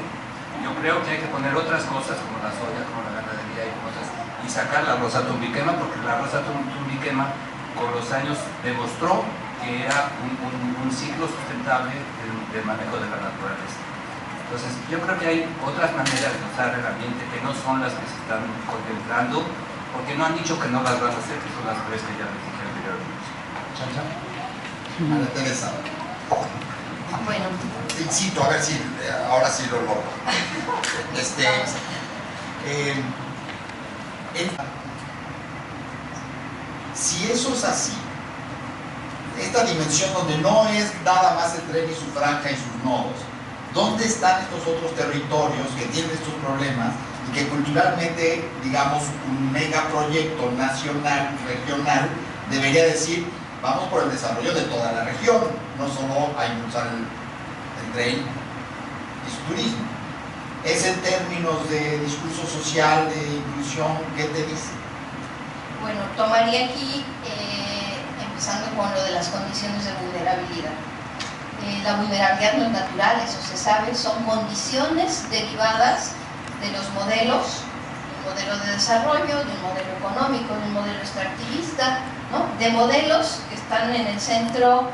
Yo creo que hay que poner otras cosas como la soya, como la ganadería y cosas, y sacar la rosa tumbiquema, porque la rosa tumbiquema con los años demostró que era un ciclo sustentable de manejo de la naturaleza. Entonces yo creo que hay otras maneras de usar el ambiente que no son las que se están contemplando, porque no han dicho que no las van a hacer, que son las tres que ya les dije anteriormente. ¿Chancha? Ana Teresa. Bueno. Te incito a ver si ahora sí lo logro. Si eso es así, esta dimensión donde no es nada más el tren y su franja y sus nodos, ¿dónde están estos otros territorios que tienen estos problemas y que culturalmente, digamos, un megaproyecto nacional, regional, debería decir, vamos por el desarrollo de toda la región, no solo a impulsar el tren y su turismo? Es en términos de discurso social, de inclusión, ¿qué te dice? Bueno, tomaría aquí, empezando con lo de las condiciones de vulnerabilidad. La vulnerabilidad no es natural, eso se sabe, son condiciones derivadas de los modelos, de un modelo de desarrollo, de un modelo económico, de un modelo extractivista, ¿no? De modelos que están en el centro,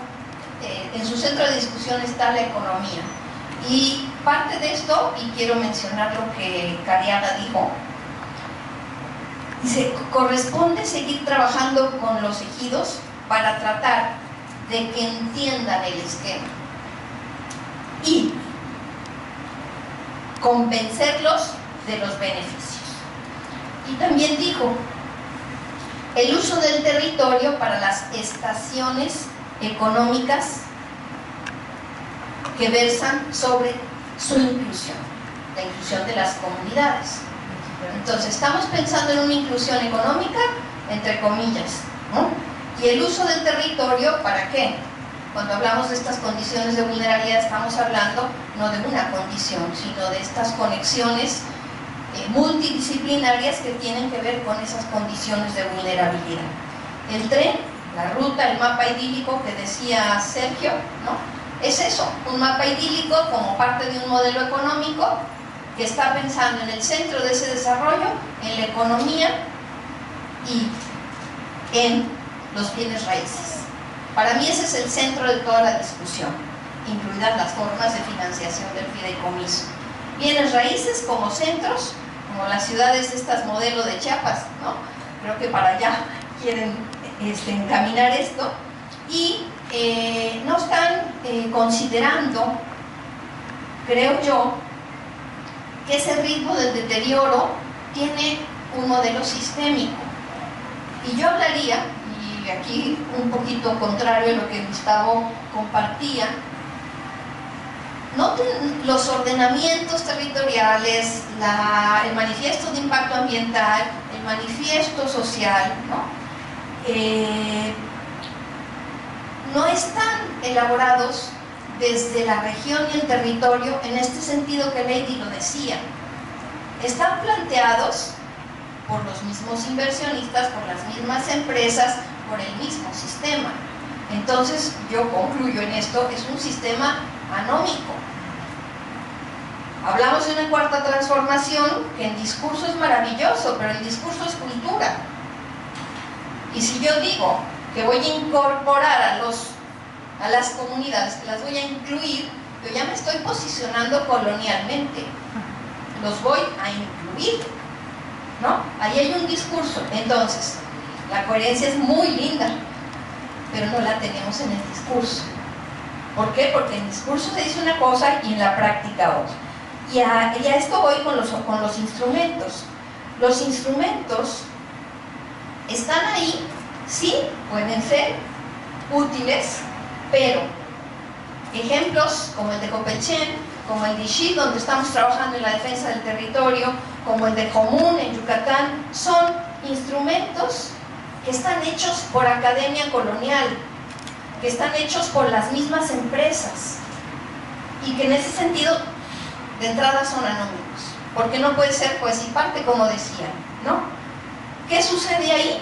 en su centro de discusión está la economía. Y parte de esto, y quiero mencionar lo que Cariaga dijo, dice, corresponde seguir trabajando con los ejidos para tratar de que entiendan el esquema y convencerlos de los beneficios. Y también dijo, el uso del territorio para las estaciones económicas que versan sobre su inclusión, la inclusión de las comunidades. Entonces, estamos pensando en una inclusión económica, entre comillas, ¿no? Y el uso del territorio, ¿para qué? Cuando hablamos de estas condiciones de vulnerabilidad, estamos hablando no de una condición, sino de estas conexiones multidisciplinarias que tienen que ver con esas condiciones de vulnerabilidad. El tren, la ruta, el mapa idílico que decía Sergio, ¿no? Es eso, un mapa idílico como parte de un modelo económico que está pensando en el centro de ese desarrollo, en la economía y en los bienes raíces. Para mí ese es el centro de toda la discusión, incluidas las formas de financiación del fideicomiso. Bienes raíces como centros, como las ciudades estas modelo de Chiapas, ¿no? Creo que para allá quieren encaminar esto, y no están considerando, creo yo, que ese ritmo del deterioro tiene un modelo sistémico. Y yo hablaría, y aquí un poquito contrario a lo que Gustavo compartía, noten los ordenamientos territoriales, el manifiesto de impacto ambiental, el manifiesto social, ¿no? No están elaborados desde la región y el territorio en este sentido que Lady lo decía. Están planteados por los mismos inversionistas, por las mismas empresas, por el mismo sistema. Entonces yo concluyo en esto, es un sistema anómico. Hablamos de una cuarta transformación que en discurso es maravilloso, pero el discurso es cultura. Y si yo digo que voy a incorporar a las comunidades, que las voy a incluir, yo ya me estoy posicionando colonialmente. Los voy a incluir, ¿no? Ahí hay un discurso. Entonces, la coherencia es muy linda, pero no la tenemos en el discurso. ¿Por qué? Porque en el discurso se dice una cosa y en la práctica otra. Y a esto voy con los instrumentos. Los instrumentos están ahí, sí, pueden ser útiles, pero ejemplos como el de Copelchen, como el de Ixil, donde estamos trabajando en la defensa del territorio, como el de Común en Yucatán, son instrumentos que están hechos por academia colonial, que están hechos por las mismas empresas y que en ese sentido de entrada son anónimos, porque no puede ser juez y parte, como decían, ¿no? ¿Qué sucede ahí?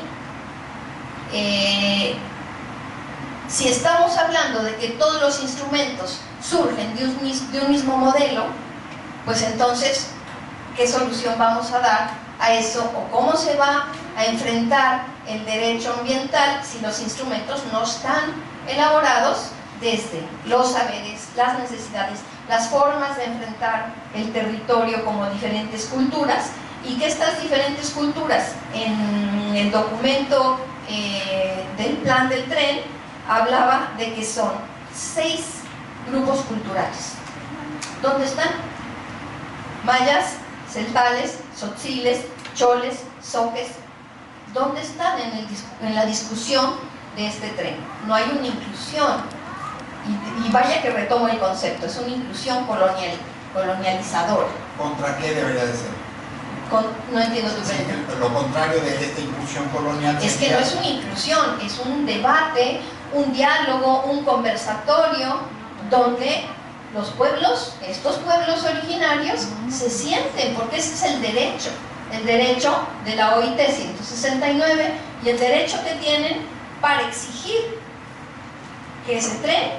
Si estamos hablando de que todos los instrumentos surgen de un mismo modelo, pues entonces, ¿qué solución vamos a dar a eso? ¿O cómo se va a enfrentar el derecho ambiental si los instrumentos no están elaborados desde los saberes, las necesidades, las formas de enfrentar el territorio como diferentes culturas, y que estas diferentes culturas en el documento del plan del tren hablaba de que son 6 grupos culturales. ¿Dónde están? Mayas, celtales, tzotziles, choles, zoques. ¿Dónde están en la discusión de este tren? No hay una inclusión. Y vaya que retomo el concepto, es una inclusión colonializadora. ¿Contra qué debería de ser? No entiendo tu pregunta. Sí, lo contrario de esta inclusión colonial. Es que no es una inclusión, es un debate, un diálogo, un conversatorio, donde los pueblos, estos pueblos originarios, se sienten, porque ese es el derecho de la OIT 169 y el derecho que tienen para exigir que ese tren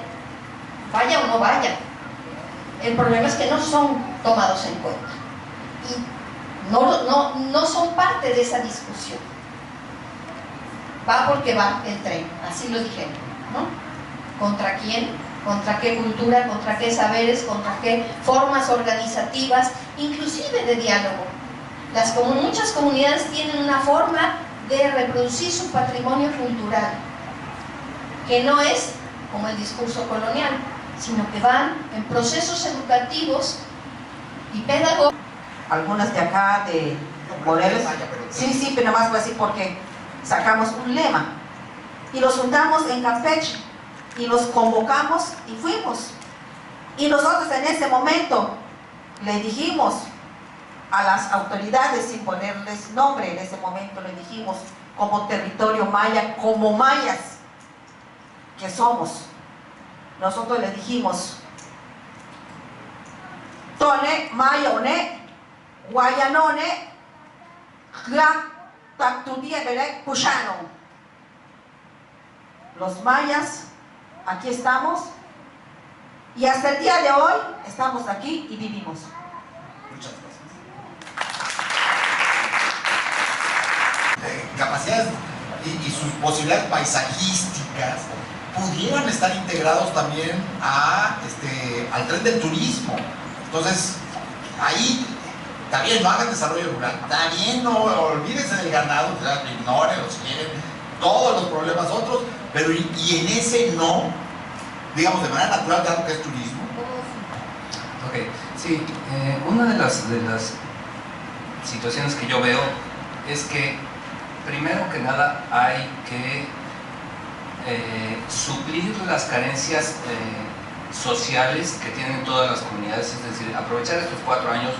vaya o no vaya. El problema es que no son tomados en cuenta y no son parte de esa discusión. Va porque va el tren, así lo dijeron, ¿no? ¿Contra quién? ¿Contra qué cultura? ¿Contra qué saberes? ¿Contra qué formas organizativas? Inclusive de diálogo. Muchas comunidades tienen una forma de reproducir su patrimonio cultural, que no es como el discurso colonial, sino que van en procesos educativos y pedagógicos. Algunas de acá, de Morelos. Sí, pero nada más voy a decir porque sacamos un lema y los juntamos en Campeche y los convocamos y fuimos. Y nosotros en ese momento le dijimos a las autoridades, sin ponerles nombre, en ese momento le dijimos como territorio maya, como mayas que somos, nosotros les dijimos: Tone, Mayone, Guayanone, Pushano. Los mayas, aquí estamos, y hasta el día de hoy estamos aquí y vivimos. Muchas gracias. Capacidades y sus posibilidades paisajísticas pudieran estar integrados también al tren del turismo. Entonces, ahí está bien, no hagan desarrollo rural, está bien, no olvídense del ganado, o sea, ignórenlo si quieren, todos los problemas otros, pero y en ese no, digamos de manera natural, dado que es turismo. Ok, sí, una de las situaciones que yo veo es que primero que nada hay que suplir las carencias sociales que tienen todas las comunidades, es decir, aprovechar estos 4 años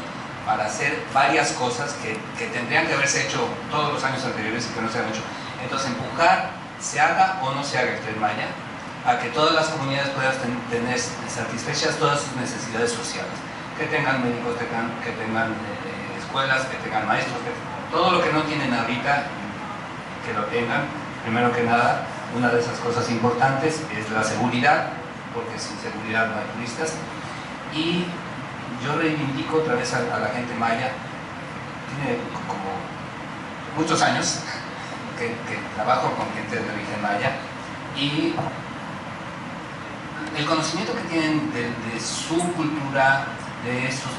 para hacer varias cosas que tendrían que haberse hecho todos los años anteriores y que no se han hecho. Entonces empujar, se haga o no se haga el Tren Maya, a que todas las comunidades puedan tener satisfechas todas sus necesidades sociales, que tengan médicos, que tengan escuelas, que tengan maestros, todo lo que no tienen ahorita, que lo tengan. Primero que nada, una de esas cosas importantes es la seguridad, porque sin seguridad no hay turistas. Y yo reivindico otra vez a la gente maya. Tiene como muchos años que trabajo con gente de origen maya, y el conocimiento que tienen de su cultura, de sus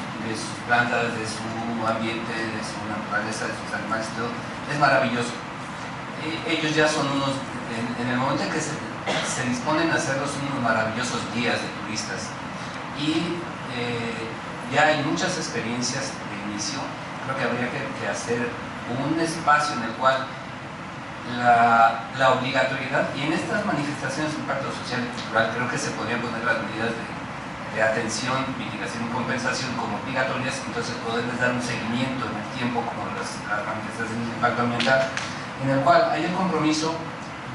plantas, de su ambiente, de su naturaleza, de sus animales, todo, es maravilloso. Ellos ya son unos, en el momento en que se disponen a hacerlo, son unos maravillosos guías de turistas. Y ya hay muchas experiencias de inicio. Creo que habría que hacer un espacio en el cual la obligatoriedad, y en estas manifestaciones de impacto social y cultural creo que se podrían poner las medidas de atención, mitigación y compensación como obligatorias, entonces poderles dar un seguimiento en el tiempo como las manifestaciones de impacto ambiental, en el cual hay el compromiso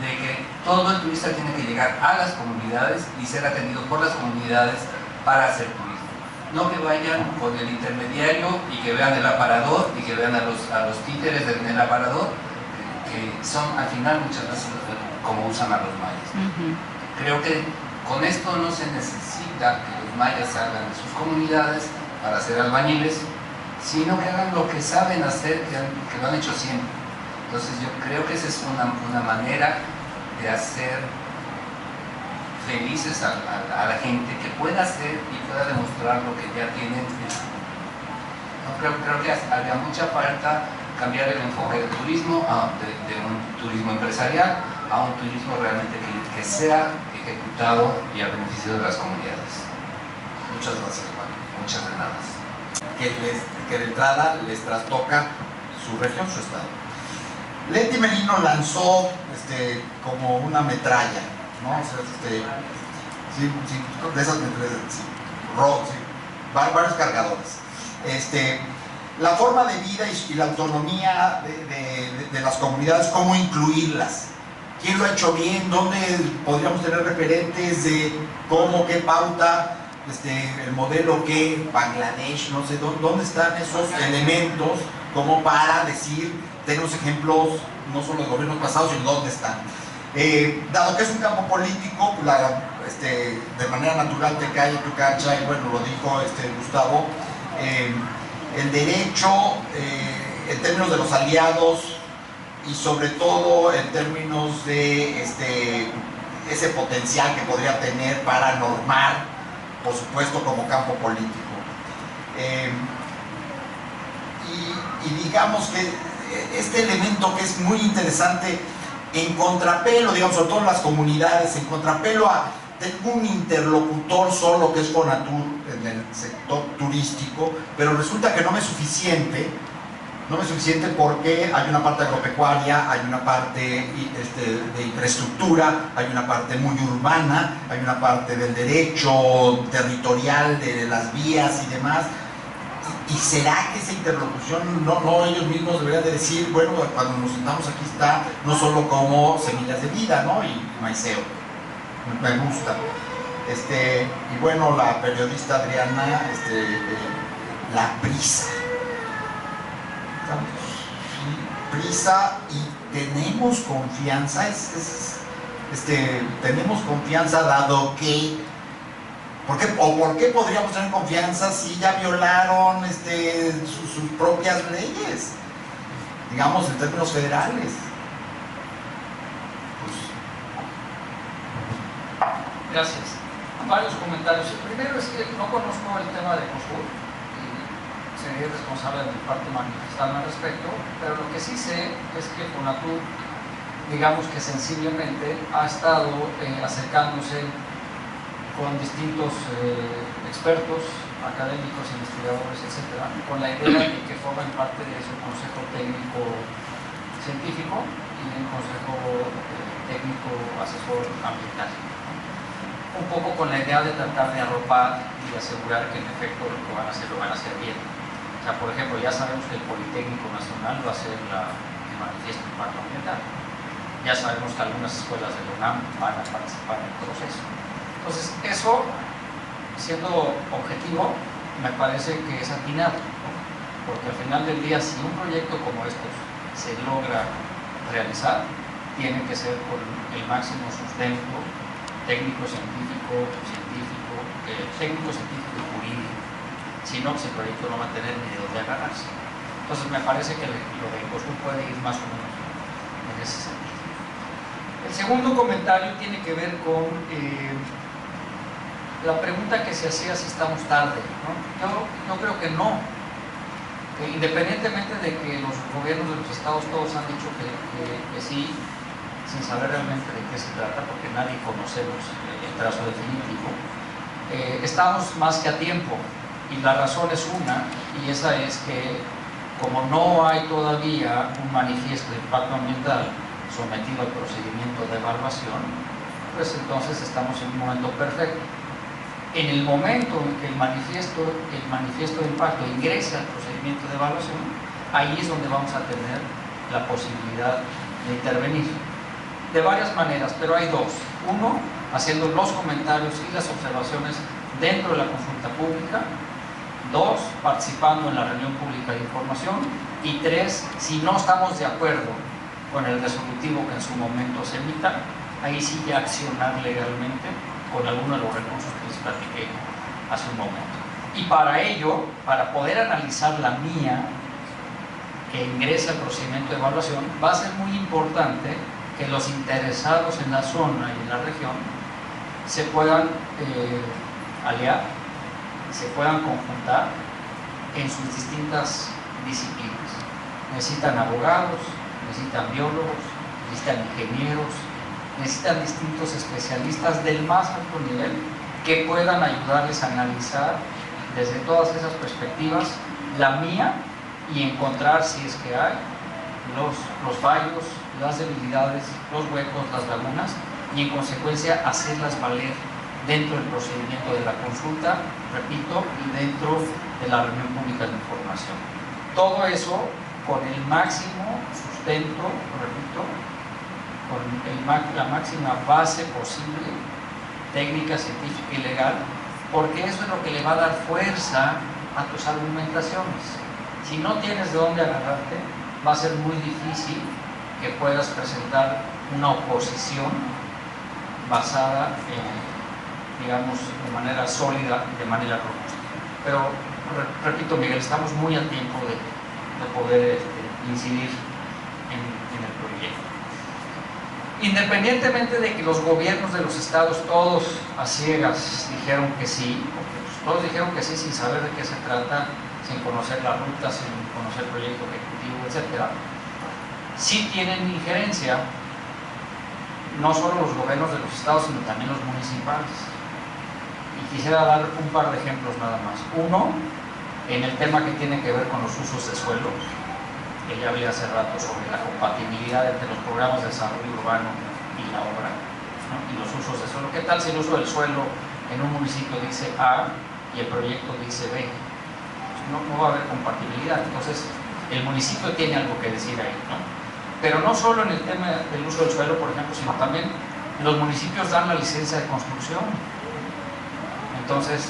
de que todo el turista tiene que llegar a las comunidades y ser atendido por las comunidades para hacer turismo. No que vayan con el intermediario y que vean el aparador y que vean a los títeres en el aparador, que son al final muchas veces como usan a los mayas. Creo que con esto no se necesita que los mayas salgan de sus comunidades para ser albañiles, sino que hagan lo que saben hacer, que lo han hecho siempre. Entonces yo creo que esa es una manera de hacer felices a la gente, que pueda hacer y pueda demostrar lo que ya tienen. Creo que haría mucha falta cambiar el enfoque del turismo de un turismo empresarial a un turismo realmente que sea ejecutado y a beneficio de las comunidades. Muchas gracias, Juan. Muchas de nada. Que de entrada les trastoca su región, su estado. Leti Merino lanzó como una metralla, ¿no? O sea, sí, de esas metrallas, varios cargadores. La forma de vida y la autonomía de las comunidades, cómo incluirlas. ¿Quién lo ha hecho bien? ¿Dónde podríamos tener referentes de cómo, qué pauta, el modelo que Bangladesh, no sé, dónde están esos elementos como para decir, tenemos ejemplos no solo de gobiernos pasados, sino dónde están? Dado que es un campo político, de manera natural te cae tu cancha, y bueno, lo dijo Gustavo, el derecho en términos de los aliados y sobre todo en términos de ese potencial que podría tener para normar, por supuesto, como campo político. Y digamos que este elemento que es muy interesante en contrapelo, digamos, sobre todo en las comunidades, en contrapelo a tengo un interlocutor solo que es Fonatur en el sector turístico, pero resulta que no me es suficiente. No es suficiente porque hay una parte agropecuaria, hay una parte de infraestructura, hay una parte muy urbana, hay una parte del derecho territorial de las vías y demás. ¿Y será que esa interlocución no ellos mismos deberían de decir, bueno, cuando nos sentamos aquí está no solo como semillas de vida, ¿no? Y maiceo, me gusta. Y bueno, la periodista Adriana, la prisa. Prisa, y tenemos confianza, tenemos confianza dado que, ¿por qué podríamos tener confianza si ya violaron sus propias leyes, digamos en términos federales? Gracias. Varios comentarios. El primero es que no conozco el tema de COSUR, sería responsable de mi parte manifestarme al respecto, pero lo que sí sé es que Fonatur, digamos que sensiblemente, ha estado acercándose con distintos expertos, académicos, investigadores, etcétera, con la idea de que formen parte de su consejo técnico científico y el consejo técnico asesor ambiental. Un poco con la idea de tratar de arropar y de asegurar que en efecto lo que van a hacer bien. O sea, por ejemplo, ya sabemos que el Politécnico Nacional va a ser el manifiesto de impacto ambiental. Ya sabemos que algunas escuelas de la UNAM van a participar en el proceso. Entonces, eso, siendo objetivo, me parece que es atinado. porque al final del día, si un proyecto como estos se logra realizar, tiene que ser con el máximo sustento técnico, científico y jurídico. Si no, ese proyecto no va a tener ni de dónde agarrarse. Entonces me parece que lo de Ecosur puede ir más o menos en ese sentido. El segundo comentario tiene que ver con la pregunta que se hacía si estamos tarde, ¿no? Yo creo que no. Independientemente de que los gobiernos de los estados todos han dicho que sí, sin saber realmente de qué se trata, porque nadie conocemos el trazo definitivo, estamos más que a tiempo, y la razón es una, y esa es que como no hay todavía un manifiesto de impacto ambiental sometido al procedimiento de evaluación, pues entonces estamos en un momento perfecto. En el momento en que el manifiesto de impacto ingrese al procedimiento de evaluación, ahí es donde vamos a tener la posibilidad de intervenir. De varias maneras, pero hay dos. Uno, haciendo los comentarios y las observaciones dentro de la consulta pública. Dos, participando en la reunión pública de información. Y tres, si no estamos de acuerdo con el resolutivo que en su momento se emita, ahí sí ya accionar legalmente con alguno de los recursos que les platiqué hace un momento. Y para ello, para poder analizar la mía que ingresa al procedimiento de evaluación, va a ser muy importante que los interesados en la zona y en la región se puedan aliar, se puedan conjuntar en sus distintas disciplinas. Necesitan abogados, necesitan biólogos, necesitan ingenieros, necesitan distintos especialistas del más alto nivel que puedan ayudarles a analizar desde todas esas perspectivas la mía y encontrar, si es que hay, los fallos, las debilidades, los huecos, las lagunas, y en consecuencia hacerlas valer dentro del procedimiento de la consulta, repito, y dentro de la reunión pública de información. Todo eso con el máximo sustento, repito, con la máxima base posible, técnica, científica y legal, porque eso es lo que le va a dar fuerza a tus argumentaciones. Si no tienes de dónde agarrarte, va a ser muy difícil que puedas presentar una oposición basada en, digamos, de manera sólida y de manera robusta. Pero, repito, Miguel, estamos muy a tiempo de poder incidir en el proyecto. Independientemente de que los gobiernos de los estados, todos a ciegas, dijeron que sí, porque pues, todos dijeron que sí sin saber de qué se trata, sin conocer la ruta, sin conocer el proyecto ejecutivo, etc., sí tienen injerencia, no solo los gobiernos de los estados, sino también los municipales. Y quisiera dar un par de ejemplos nada más. Uno, en el tema que tiene que ver con los usos de suelo, que ya hablé hace rato sobre la compatibilidad entre los programas de desarrollo urbano y la obra, ¿no? Y los usos de suelo. ¿Qué tal si el uso del suelo en un municipio dice A y el proyecto dice B? No va a haber compatibilidad. Entonces, el municipio tiene algo que decir ahí, ¿no? Pero no solo en el tema del uso del suelo, por ejemplo, sino también los municipios dan la licencia de construcción. Entonces,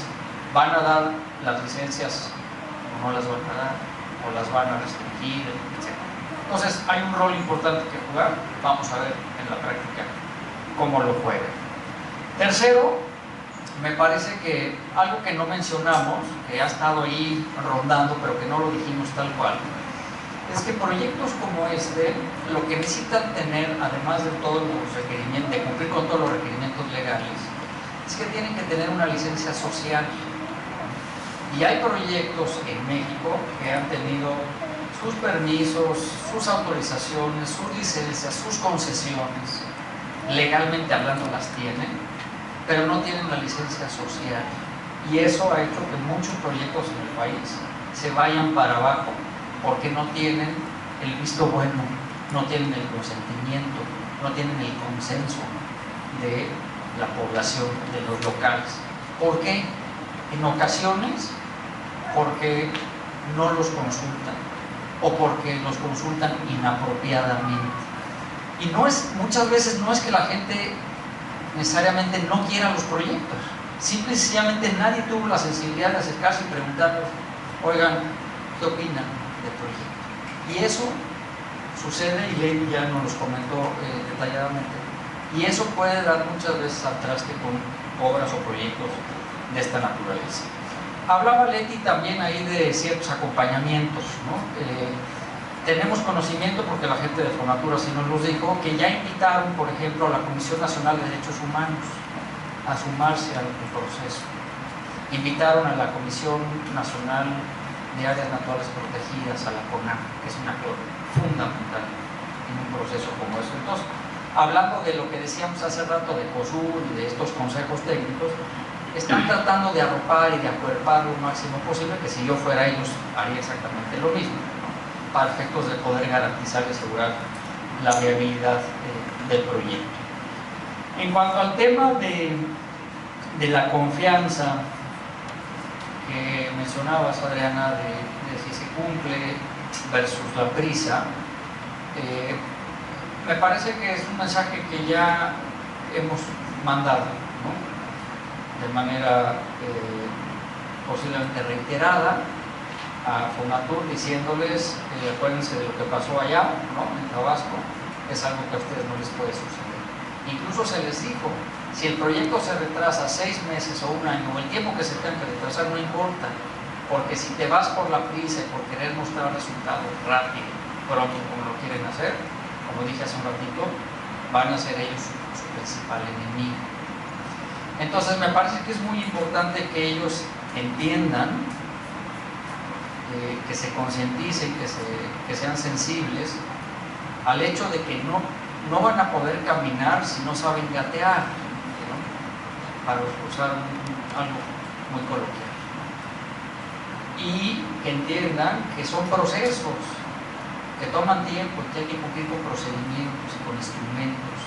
van a dar las licencias o no las van a dar, o las van a restringir, etc. Entonces, hay un rol importante que jugar. Vamos a ver en la práctica cómo lo juega. Tercero, me parece que algo que no mencionamos, que ha estado ahí rondando, pero que no lo dijimos tal cual, es que proyectos como este, lo que necesitan tener, además de todos los requerimientos, de cumplir con todos los requerimientos legales, es que tienen que tener una licencia social. Y hay proyectos en México que han tenido sus permisos, sus autorizaciones, sus licencias, sus concesiones, legalmente hablando las tienen, pero no tienen la licencia social. Y eso ha hecho que muchos proyectos en el país se vayan para abajo porque no tienen el visto bueno, no tienen el consentimiento, no tienen el consenso de la población, de los locales. ¿Por qué? En ocasiones porque no los consultan o porque los consultan inapropiadamente. Y muchas veces no es que la gente necesariamente no quiera los proyectos, simple y sencillamente nadie tuvo la sensibilidad de acercarse y preguntarles: oigan, qué opinan del proyecto. Y eso sucede, y Lady ya nos los comentó detalladamente, y eso puede dar muchas veces al traste con obras o proyectos de esta naturaleza. Hablaba Leti también ahí de ciertos acompañamientos, ¿no? Tenemos conocimiento, porque la gente de Fonatura sí nos los dijo, que ya invitaron, por ejemplo, a la Comisión Nacional de Derechos Humanos a sumarse al proceso. Invitaron a la Comisión Nacional de Áreas Naturales Protegidas, a la CONAP, que es un actor fundamental en un proceso como este. Entonces, hablando de lo que decíamos hace rato de COSUR y de estos consejos técnicos, están tratando de arropar y de acuerpar lo máximo posible, que si yo fuera ellos haría exactamente lo mismo, ¿no? Para efectos de poder garantizar y asegurar la viabilidad del proyecto. En cuanto al tema de la confianza que mencionabas, Adriana, de si se cumple versus la prisa, me parece que es un mensaje que ya hemos mandado, ¿no? De manera posiblemente reiterada a Fonatur, diciéndoles, acuérdense de lo que pasó allá, ¿no? En Tabasco, es algo que a ustedes no les puede suceder. Incluso se les dijo, si el proyecto se retrasa 6 meses o 1 año, o el tiempo que se tenga que retrasar, no importa, porque si te vas por la prisa y por querer mostrar resultados rápido, pronto, como lo quieren hacer, como dije hace un ratito, van a ser ellos su principal enemigo. Entonces me parece que es muy importante que ellos entiendan, que se concienticen, que sean sensibles al hecho de que no van a poder caminar si no saben gatear, ¿no? Para usar algo muy coloquial. Y que entiendan que son procesos que toman tiempo y que hay que cumplir con procedimientos y con instrumentos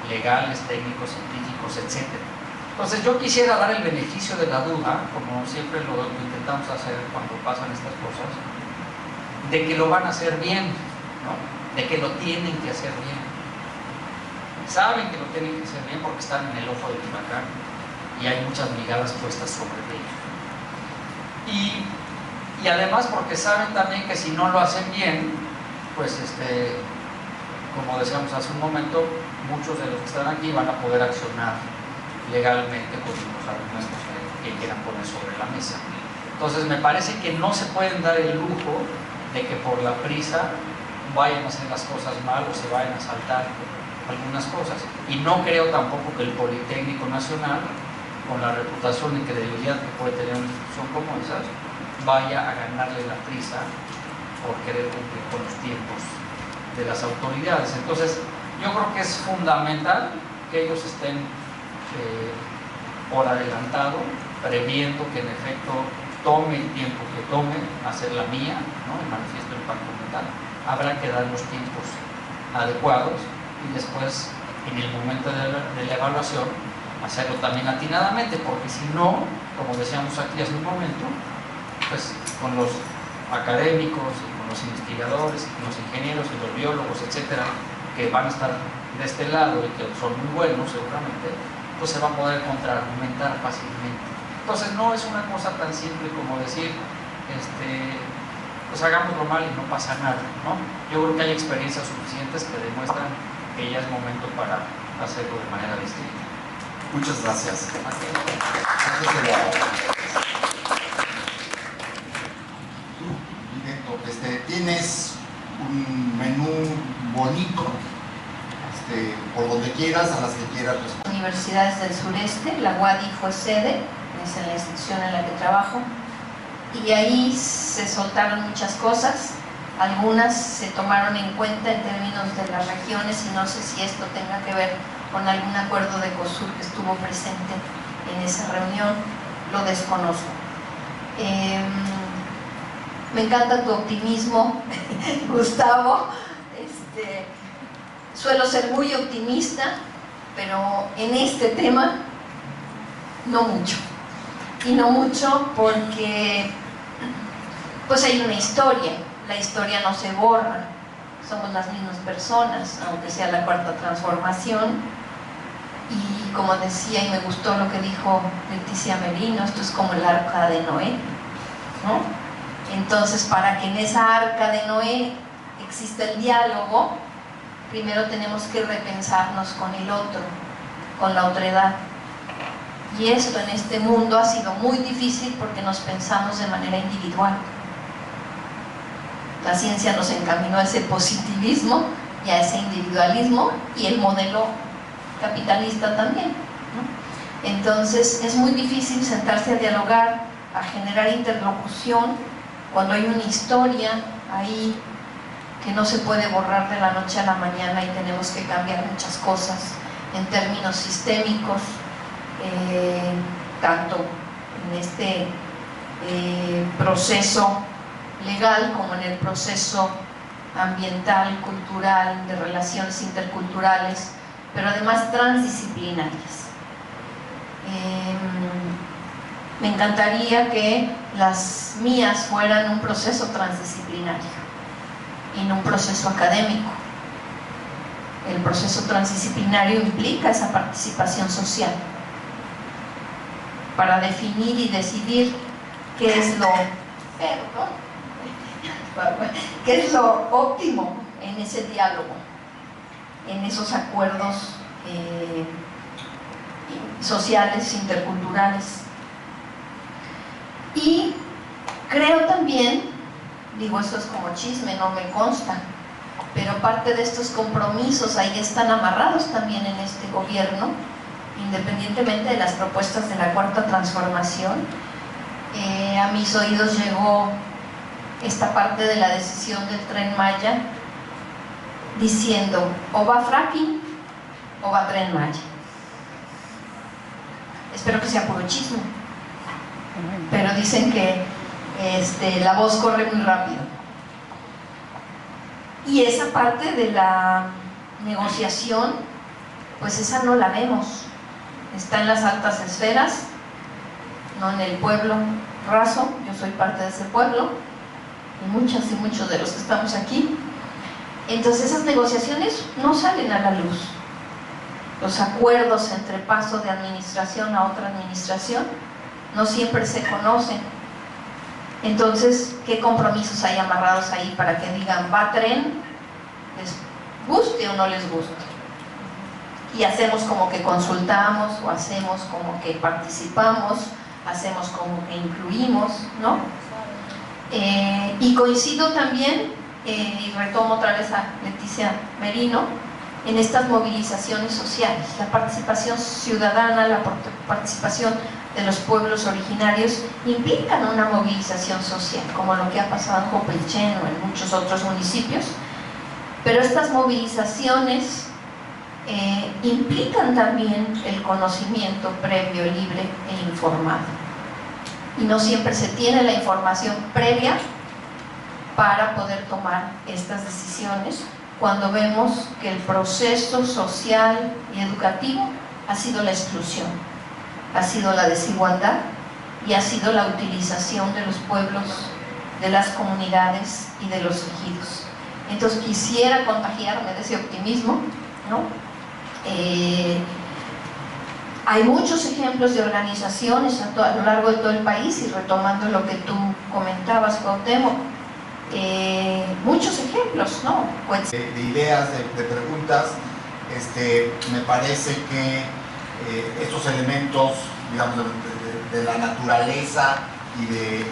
legales, técnicos, científicos, etc. Entonces yo quisiera dar el beneficio de la duda, como siempre lo intentamos hacer cuando pasan estas cosas, de que lo van a hacer bien, ¿no? De que lo tienen que hacer bien. Saben que lo tienen que hacer bien porque están en el ojo del huracán y hay muchas miradas puestas sobre ellos. Y además porque saben también que si no lo hacen bien, pues como decíamos hace un momento, muchos de los que están aquí van a poder accionar legalmente con los argumentos que quieran poner sobre la mesa. Entonces me parece que no se pueden dar el lujo de que por la prisa vayan a hacer las cosas mal o se vayan a saltar algunas cosas. Y no creo tampoco que el Politécnico Nacional, con la reputación y credibilidad que puede tener una institución como esas, vaya a ganarle la prisa por querer cumplir con los tiempos de las autoridades. Entonces yo creo que es fundamental que ellos estén por adelantado, previendo que en efecto tome el tiempo que tome hacer la mía, ¿no? El manifiesto del impacto ambiental. Habrá que dar los tiempos adecuados y después, en el momento de la evaluación, hacerlo también atinadamente, porque si no, como decíamos aquí hace un momento, pues con los académicos y con los investigadores y con los ingenieros y los biólogos, etcétera, que van a estar de este lado y que son muy buenos seguramente, pues se va a poder contraargumentar fácilmente. Entonces no es una cosa tan simple como decir, pues hagámoslo mal y no pasa nada, ¿no? Yo creo que hay experiencias suficientes que demuestran que ya es momento para hacerlo de manera distinta. Muchas gracias. Tienes un menú bonito, por donde quieras, a las que quieras. Universidades del sureste, la UADY fue sede, es en la institución en la que trabajo, y ahí se soltaron muchas cosas, algunas se tomaron en cuenta en términos de las regiones, y no sé si esto tenga que ver con algún acuerdo de COSUR que estuvo presente en esa reunión, lo desconozco. Me encanta tu optimismo, Gustavo. Suelo ser muy optimista, pero en este tema no mucho. Y no mucho porque pues hay una historia, la historia no se borra, somos las mismas personas, aunque sea la cuarta transformación. Y como decía, y me gustó lo que dijo Leticia Merino, esto es como el arca de Noé, ¿no? Entonces, para que en esa arca de Noé exista el diálogo, primero tenemos que repensarnos con el otro, con la otredad. Y esto en este mundo ha sido muy difícil porque nos pensamos de manera individual. La ciencia nos encaminó a ese positivismo y a ese individualismo, y el modelo capitalista también, ¿no? Entonces es muy difícil sentarse a dialogar, a generar interlocución, cuando hay una historia ahí que no se puede borrar de la noche a la mañana y tenemos que cambiar muchas cosas en términos sistémicos, tanto en este proceso legal como en el proceso ambiental, cultural, de relaciones interculturales, pero además transdisciplinarias. Me encantaría que las mías fueran un proceso transdisciplinario y no un proceso académico. El proceso transdisciplinario implica esa participación social para definir y decidir qué es lo óptimo en ese diálogo, en esos acuerdos sociales, interculturales. Y creo también, digo, esto es como chisme, no me consta, pero parte de estos compromisos ahí están amarrados también en este gobierno, independientemente de las propuestas de la Cuarta Transformación. A mis oídos llegó esta parte de la decisión del Tren Maya diciendo o va fracking o va Tren Maya. Espero que sea puro chisme, pero dicen que la voz corre muy rápido. Y esa parte de la negociación, pues esa no la vemos. Está en las altas esferas, no en el pueblo raso. Yo soy parte de ese pueblo, y muchas y muchos de los que estamos aquí. Entonces esas negociaciones no salen a la luz. Los acuerdos entre paso de administración a otra administración no siempre se conocen. Entonces, ¿qué compromisos hay amarrados ahí para que digan va tren, les guste o no les guste? Y hacemos como que consultamos, o hacemos como que participamos, hacemos como que incluimos, ¿no? Y coincido también, y retomo otra vez a Leticia Merino, en estas movilizaciones sociales, la participación ciudadana, la participación de los pueblos originarios implican una movilización social, como lo que ha pasado en Copelchen o en muchos otros municipios, pero estas movilizaciones implican también el conocimiento previo, libre e informado, y no siempre se tiene la información previa para poder tomar estas decisiones, cuando vemos que el proceso social y educativo ha sido la exclusión, ha sido la desigualdad y ha sido la utilización de los pueblos, de las comunidades y de los ejidos. Entonces quisiera contagiarme de ese optimismo, ¿no? Hay muchos ejemplos de organizaciones a lo largo de todo el país, y retomando lo que tú comentabas, Cuauhtémoc, muchos ejemplos, ¿no? Pues, de ideas, de preguntas. Me parece que estos elementos, digamos, de la naturaleza y de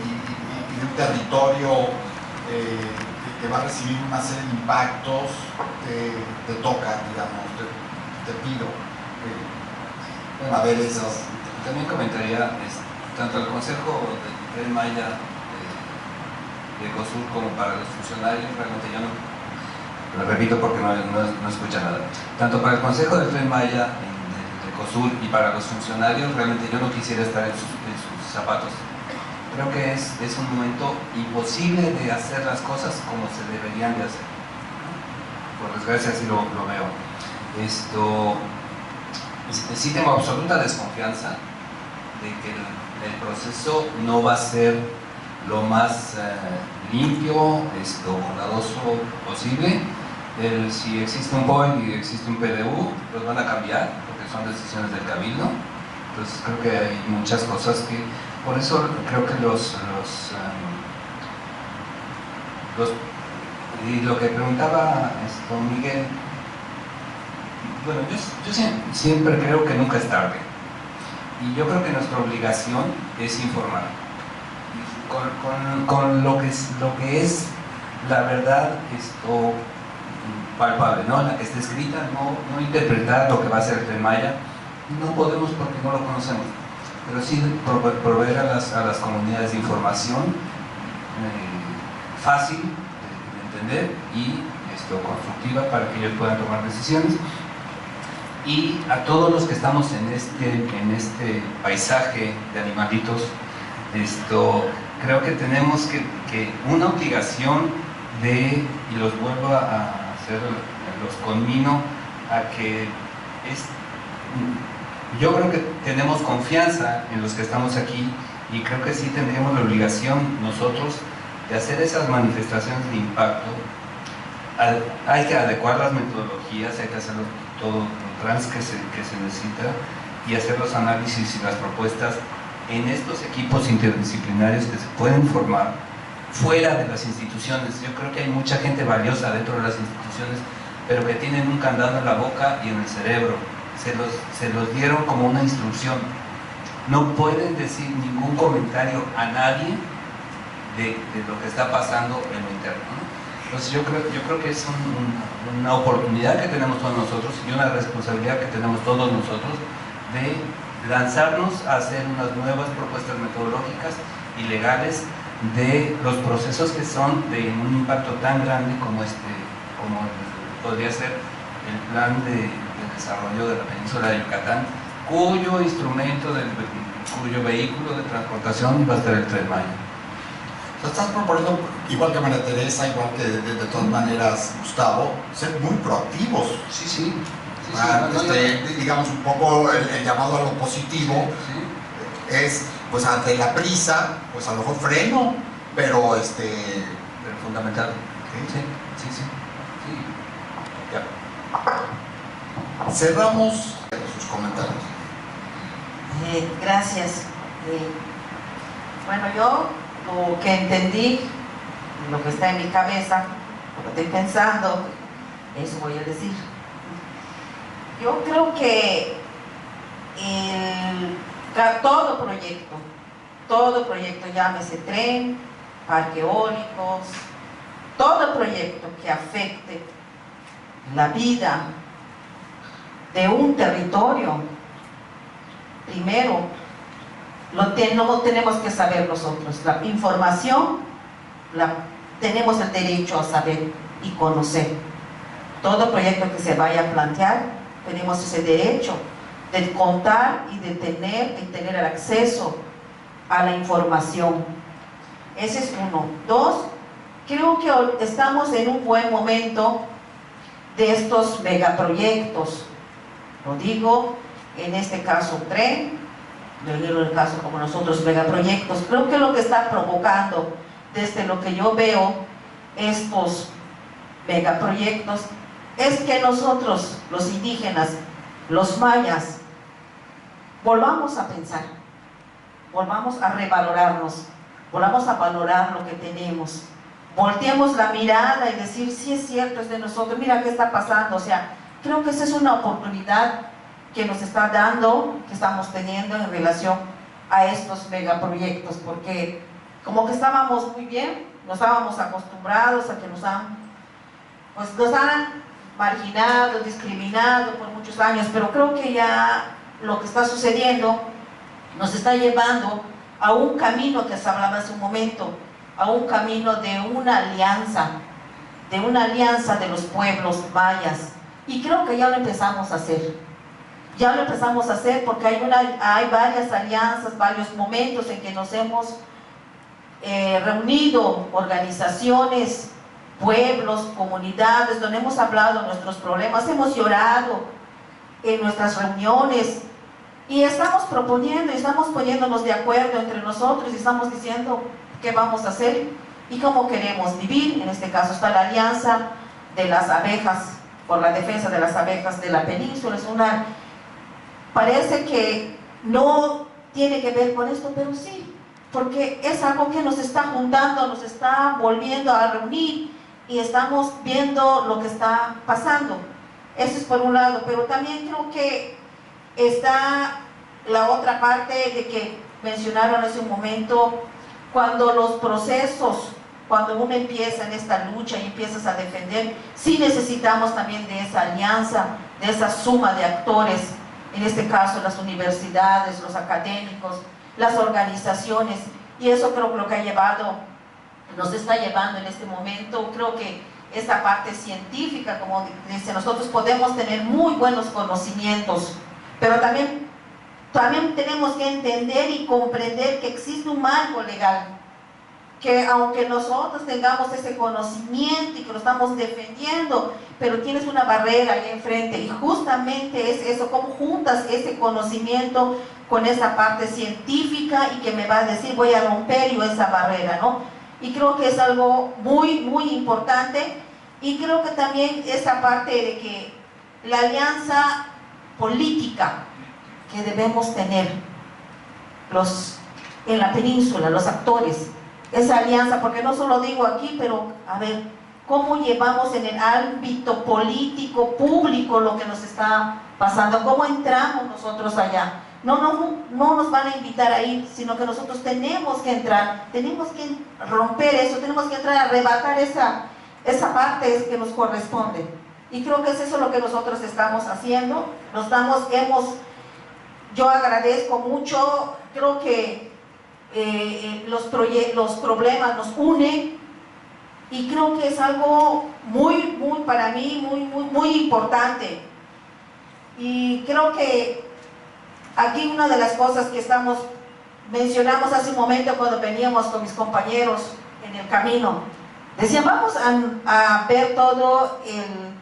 un territorio que va a recibir una serie de impactos, te toca, digamos, te pido a ver esas. También comentaría, tanto el Consejo del Tren Maya de Ecosur como para los funcionarios, realmente yo no, lo repito porque no escucha nada, tanto para el Consejo del Tren Maya de Ecosur y para los funcionarios, realmente yo no quisiera estar en sus zapatos. Creo que es un momento imposible de hacer las cosas como se deberían de hacer. Por desgracia así lo veo. Sí tengo absoluta desconfianza de que el proceso no va a ser lo más limpio, bondadoso posible. Si existe un POI y existe un PDU, los van a cambiar porque son decisiones del Cabildo. Entonces creo que hay muchas cosas que, por eso creo que Y lo que preguntaba Miguel, bueno, yo siempre creo que nunca es tarde. Y yo creo que nuestra obligación es informar. Con lo que es la verdad palpable, ¿no? La que está escrita, no interpretar lo que va a ser el Tren Maya. No podemos porque no lo conocemos. Pero sí proveer a las comunidades de información fácil de entender y constructiva para que ellos puedan tomar decisiones. Y a todos los que estamos en este paisaje de animalitos, creo que tenemos que una obligación y los vuelvo a hacer, los conmino a que yo creo que tenemos confianza en los que estamos aquí y creo que sí tendríamos la obligación nosotros de hacer esas manifestaciones de impacto. Hay que adecuar las metodologías, hay que hacerlo todo el trans que se necesita y hacer los análisis y las propuestas en estos equipos interdisciplinarios que se pueden formar fuera de las instituciones. Yo creo que hay mucha gente valiosa dentro de las instituciones, pero que tienen un candado en la boca y en el cerebro. Se los dieron como una instrucción. No pueden decir ningún comentario a nadie de lo que está pasando en lo interno, ¿no? Entonces yo creo que es una oportunidad que tenemos todos nosotros y una responsabilidad que tenemos todos nosotros de lanzarnos a hacer unas nuevas propuestas metodológicas y legales de los procesos que son de un impacto tan grande como podría ser el plan de desarrollo de la península de Yucatán, cuyo cuyo vehículo de transportación va a ser el Tren Maya. Estás proponiendo, igual que María Teresa, igual que de todas maneras Gustavo, ser muy proactivos. Sí. Digamos un poco el llamado a lo positivo es, pues ante la prisa, pues a lo mejor freno, pero pero fundamental. Sí. Ya. Cerramos sus comentarios. Gracias. Bueno, yo lo que entendí, lo que está en mi cabeza, lo que estoy pensando, eso voy a decir. Yo creo que todo proyecto, llámese tren, parque eólicos, todo proyecto que afecte la vida de un territorio, primero no tenemos que saber nosotros. La información tenemos el derecho a saber y conocer. Todo proyecto que se vaya a plantear, tenemos ese derecho de contar y de tener el acceso a la información. Ese es uno. Dos, creo que estamos en un buen momento de estos megaproyectos. Lo digo, en este caso tren, en el caso como nosotros megaproyectos. Creo que lo que está provocando, desde lo que yo veo, estos megaproyectos, es que nosotros, los indígenas, los mayas, volvamos a pensar, volvamos a revalorarnos, volvamos a valorar lo que tenemos, volteemos la mirada y decir, sí es cierto, es de nosotros, mira qué está pasando. O sea, creo que esa es una oportunidad que nos está dando, que estamos teniendo en relación a estos megaproyectos, porque como que estábamos muy bien, nos estábamos acostumbrados a que nos han marginado, discriminado por muchos años, pero creo que ya lo que está sucediendo nos está llevando a un camino que se hablaba hace un momento, a un camino de una alianza de los pueblos mayas, y creo que ya lo empezamos a hacer. Ya lo empezamos a hacer porque hay varias alianzas, varios momentos en que nos hemos reunido, organizaciones, pueblos, comunidades, donde hemos hablado de nuestros problemas, hemos llorado en nuestras reuniones y estamos proponiendo, estamos poniéndonos de acuerdo entre nosotros y estamos diciendo qué vamos a hacer y cómo queremos vivir. En este caso está la alianza de las abejas, por la defensa de las abejas de la península. Parece que no tiene que ver con esto, pero sí, porque es algo que nos está juntando, nos está volviendo a reunir y estamos viendo lo que está pasando. Eso es por un lado, pero también creo que está la otra parte de que mencionaron hace un momento, cuando los procesos, cuando uno empieza en esta lucha y empiezas a defender, sí necesitamos también de esa alianza, de esa suma de actores, en este caso las universidades, los académicos, las organizaciones, y eso creo que lo que ha llevado, nos está llevando en este momento. Creo que esta parte científica, como dice, nosotros podemos tener muy buenos conocimientos, pero también tenemos que entender y comprender que existe un marco legal, que aunque nosotros tengamos ese conocimiento y que lo estamos defendiendo, pero tienes una barrera ahí enfrente, y justamente es eso, cómo juntas ese conocimiento con esa parte científica y que me va a decir, voy a romper yo esa barrera, ¿no? Y creo que es algo muy, muy importante, y creo que también esa parte de que la alianza política que debemos tener en la península, los actores, esa alianza, porque no solo digo aquí, pero a ver, ¿cómo llevamos en el ámbito político, público, lo que nos está pasando? ¿Cómo entramos nosotros allá? No nos van a invitar a ir, sino que nosotros tenemos que entrar, tenemos que romper eso, tenemos que entrar a arrebatar esa parte que nos corresponde. Y creo que es eso lo que nosotros estamos haciendo. Yo agradezco mucho, creo que los problemas nos unen, y creo que es algo muy, muy, para mí, muy, muy, muy importante. Y creo que aquí una de las cosas que mencionamos hace un momento cuando veníamos con mis compañeros en el camino, decían, vamos a ver todo el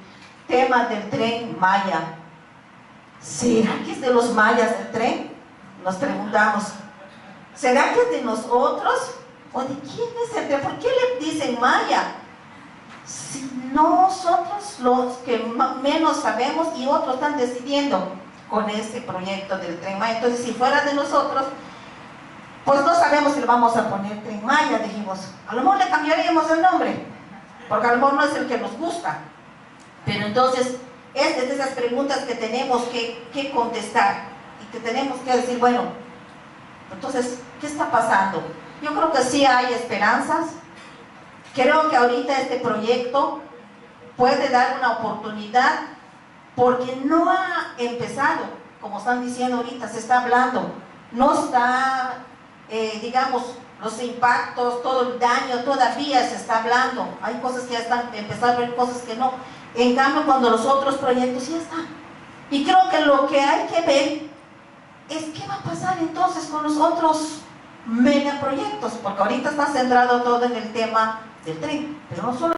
tema del tren Maya. ¿Será que es de los mayas el tren? Nos preguntamos. ¿Será que es de nosotros? ¿O de quién es el tren? ¿Por qué le dicen Maya? Si nosotros los que menos sabemos, y otros están decidiendo con este proyecto del tren Maya. Entonces, si fuera de nosotros, pues no sabemos si le vamos a poner tren Maya, dijimos. A lo mejor le cambiaríamos el nombre, porque a lo mejor no es el que nos gusta. Pero entonces, es de esas preguntas que tenemos que contestar, y que tenemos que decir, bueno, entonces, ¿qué está pasando? Yo creo que sí hay esperanzas. Creo que ahorita este proyecto puede dar una oportunidad, porque no ha empezado, como están diciendo ahorita, se está hablando, no está, digamos, los impactos, todo el daño, todavía se está hablando. Hay cosas que ya están empezando a ver, cosas que no. En cambio, cuando los otros proyectos ya están. Y creo que lo que hay que ver es qué va a pasar entonces con los otros megaproyectos, porque ahorita está centrado todo en el tema del tren, pero no solo